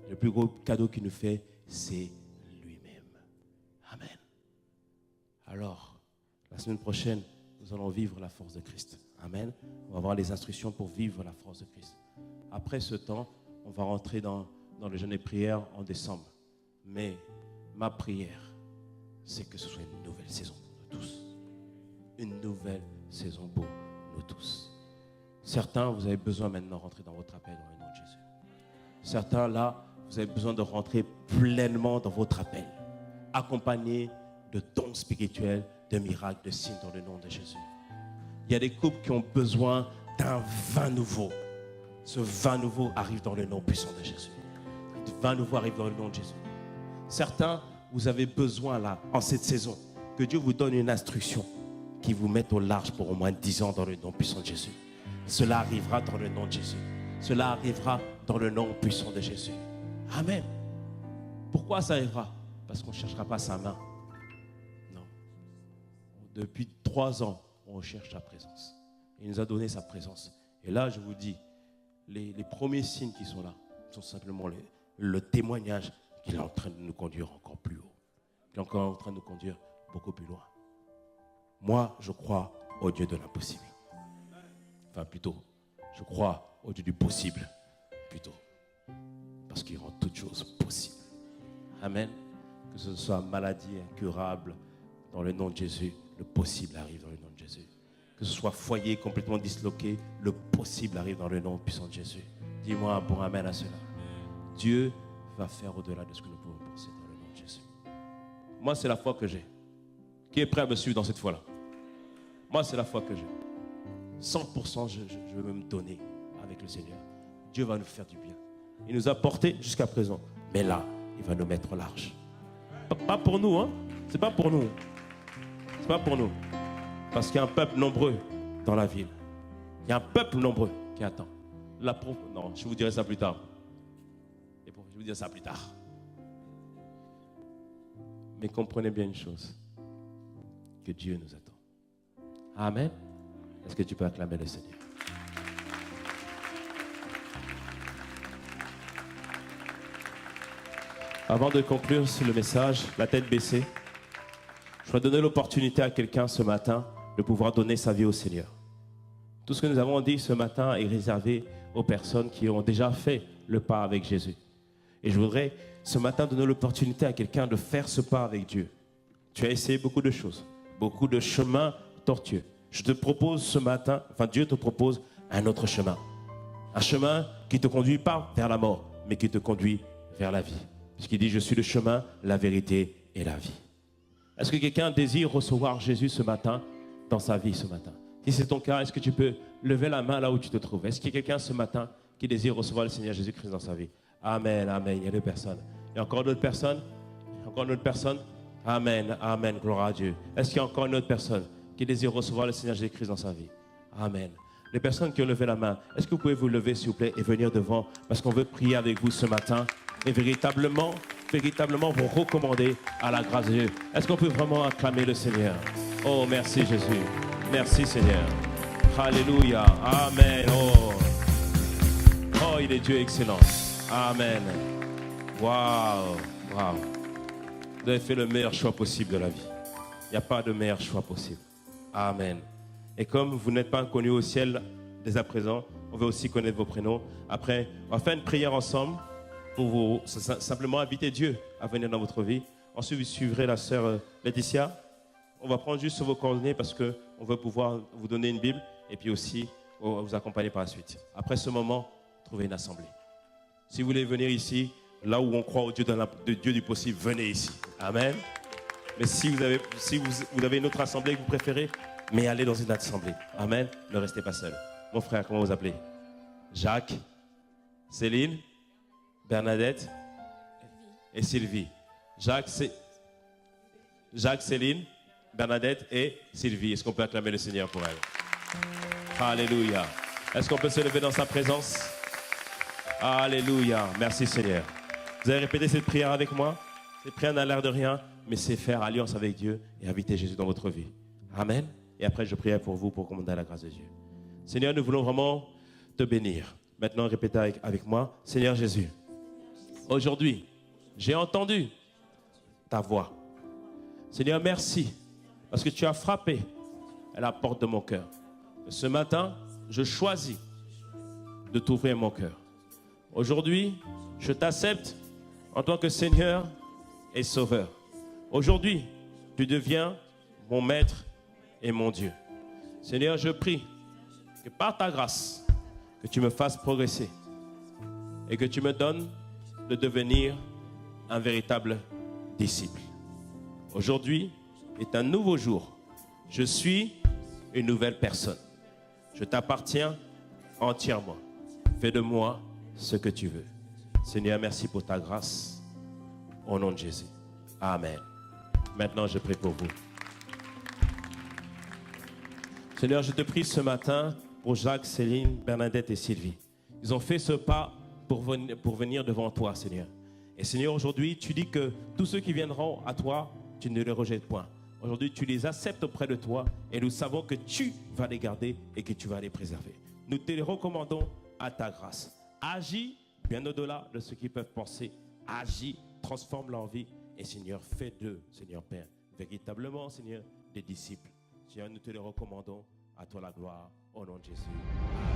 Le plus gros cadeau qu'il nous fait, c'est lui-même. Amen. Alors, la semaine prochaine, nous allons vivre la force de Christ. Amen. On va avoir les instructions pour vivre la force de Christ. Après ce temps, on va rentrer dans le jeûne et prière en décembre. Mais ma prière, c'est que ce soit une nouvelle saison pour nous tous. Une nouvelle saison pour nous tous. Certains, vous avez besoin maintenant de rentrer dans votre appel dans le nom de Jésus. Certains, là, vous avez besoin de rentrer pleinement dans votre appel, accompagné de dons spirituels, de miracles, de signes dans le nom de Jésus. Il y a des couples qui ont besoin d'un vin nouveau. Ce vin nouveau arrive dans le nom puissant de Jésus. Le vin nouveau arrive dans le nom de Jésus. Certains, vous avez besoin là, en cette saison, que Dieu vous donne une instruction qui vous mette au large pour au moins 10 ans dans le nom puissant de Jésus. Cela arrivera dans le nom de Jésus. Cela arrivera dans le nom puissant de Jésus. Amen. Pourquoi ça arrivera? Parce qu'on ne cherchera pas sa main. Non. Depuis 3 ans, on cherche sa présence. Il nous a donné sa présence. Et là, je vous dis, les premiers signes qui sont là sont simplement le témoignage qu'il est en train de nous conduire encore plus haut. Qu'il est encore en train de nous conduire beaucoup plus loin. Moi, je crois au Dieu de l'impossible. Enfin, plutôt, je crois au Dieu du possible. Plutôt. Parce qu'il rend toutes choses possibles. Amen. Que ce soit maladie incurable, dans le nom de Jésus, le possible arrive dans le nom de Jésus. Que ce soit foyer complètement disloqué, le possible arrive dans le nom puissant de Jésus. Dis-moi un bon amen à cela. Dieu va faire au-delà de ce que nous pouvons penser dans le nom de Jésus. Moi, c'est la foi que j'ai. Qui est prêt à me suivre dans cette foi-là? Moi, c'est la foi que j'ai. 100%, je veux me donner avec le Seigneur. Dieu va nous faire du bien. Il nous a portés jusqu'à présent. Mais là, il va nous mettre large. Pas pour nous, hein? C'est pas pour nous. C'est pas pour nous. Parce qu'il y a un peuple nombreux dans la ville. Il y a un peuple nombreux qui attend. Non, je vous dirai ça plus tard. Je vous dirai ça plus tard. Mais comprenez bien une chose. Que Dieu nous attend. Amen. Est-ce que tu peux acclamer le Seigneur? Avant de conclure sur le message, la tête baissée, je voudrais donner l'opportunité à quelqu'un ce matin de pouvoir donner sa vie au Seigneur. Tout ce que nous avons dit ce matin est réservé aux personnes qui ont déjà fait le pas avec Jésus. Et je voudrais ce matin donner l'opportunité à quelqu'un de faire ce pas avec Dieu. Tu as essayé beaucoup de choses, beaucoup de chemins tortueux. Je te propose ce matin, Dieu te propose un autre chemin. Un chemin qui ne te conduit pas vers la mort, mais qui te conduit vers la vie. Puisqu'il dit, je suis le chemin, la vérité et la vie. Est-ce que quelqu'un désire recevoir Jésus ce matin dans sa vie ce matin? Si c'est ton cas, est-ce que tu peux lever la main là où tu te trouves? Est-ce qu'il y a quelqu'un ce matin qui désire recevoir le Seigneur Jésus-Christ dans sa vie? Amen, amen. Il y a 2 personnes. Il y a encore d'autres personnes? Encore d'autres personnes? Amen, amen, gloire à Dieu. Est-ce qu'il y a encore une autre personne qui désire recevoir le Seigneur Jésus-Christ dans sa vie? Amen. Les personnes qui ont levé la main, est-ce que vous pouvez vous lever s'il vous plaît et venir devant parce qu'on veut prier avec vous ce matin et véritablement vous recommander à la grâce de Dieu. Est-ce qu'on peut vraiment acclamer le Seigneur? Oh, merci Jésus. Merci Seigneur. Alléluia. Amen. Oh, il est Dieu excellent. Amen. Waouh. Waouh. Vous avez fait le meilleur choix possible de la vie. Il n'y a pas de meilleur choix possible. Amen. Et comme vous n'êtes pas inconnus au ciel dès à présent, on veut aussi connaître vos prénoms. Après, on va faire une prière ensemble pour vous simplement inviter Dieu à venir dans votre vie. Ensuite, vous suivrez la sœur Laetitia. On va prendre juste vos coordonnées parce qu'on veut pouvoir vous donner une Bible et puis aussi vous accompagner par la suite. Après ce moment, trouvez une assemblée. Si vous voulez venir ici, là où on croit au Dieu, Dieu du possible, venez ici. Amen. Mais si vous avez une autre assemblée que vous préférez, mais allez dans une assemblée. Amen. Ne restez pas seul. Mon frère, comment vous appelez? Jacques, Céline, Bernadette et Sylvie. Jacques, Céline, Bernadette et Sylvie. Est-ce qu'on peut acclamer le Seigneur pour elle? Alléluia. Est-ce qu'on peut se lever dans sa présence? Alléluia. Merci Seigneur. Vous avez répété cette prière avec moi? Cette prière n'a l'air de rien, mais c'est faire alliance avec Dieu et inviter Jésus dans votre vie. Amen. Et après, je prie pour vous pour commander la grâce de Dieu. Seigneur, nous voulons vraiment te bénir. Maintenant, répétez avec moi. Seigneur Jésus, aujourd'hui, j'ai entendu ta voix. Seigneur, merci parce que tu as frappé à la porte de mon cœur. Ce matin, je choisis de t'ouvrir mon cœur. Aujourd'hui, je t'accepte en tant que Seigneur et Sauveur. Aujourd'hui, tu deviens mon maître et mon Dieu. Seigneur, je prie que par ta grâce, que tu me fasses progresser et que tu me donnes de devenir un véritable disciple. Aujourd'hui est un nouveau jour. Je suis une nouvelle personne. Je t'appartiens entièrement. Fais de moi ce que tu veux. Seigneur, merci pour ta grâce. Au nom de Jésus. Amen. Maintenant, je prie pour vous. Seigneur, je te prie ce matin pour Jacques, Céline, Bernadette et Sylvie. Ils ont fait ce pas pour venir devant toi, Seigneur. Et Seigneur, aujourd'hui, tu dis que tous ceux qui viendront à toi, tu ne les rejettes point. Aujourd'hui, tu les acceptes auprès de toi et nous savons que tu vas les garder et que tu vas les préserver. Nous te les recommandons à ta grâce. Agis bien au-delà de ce qu'ils peuvent penser. Agis, transforme leur vie et Seigneur, fais d'eux, Seigneur Père, véritablement, Seigneur, des disciples. Seigneur, nous te les recommandons. À toi la gloire, au nom de Jésus.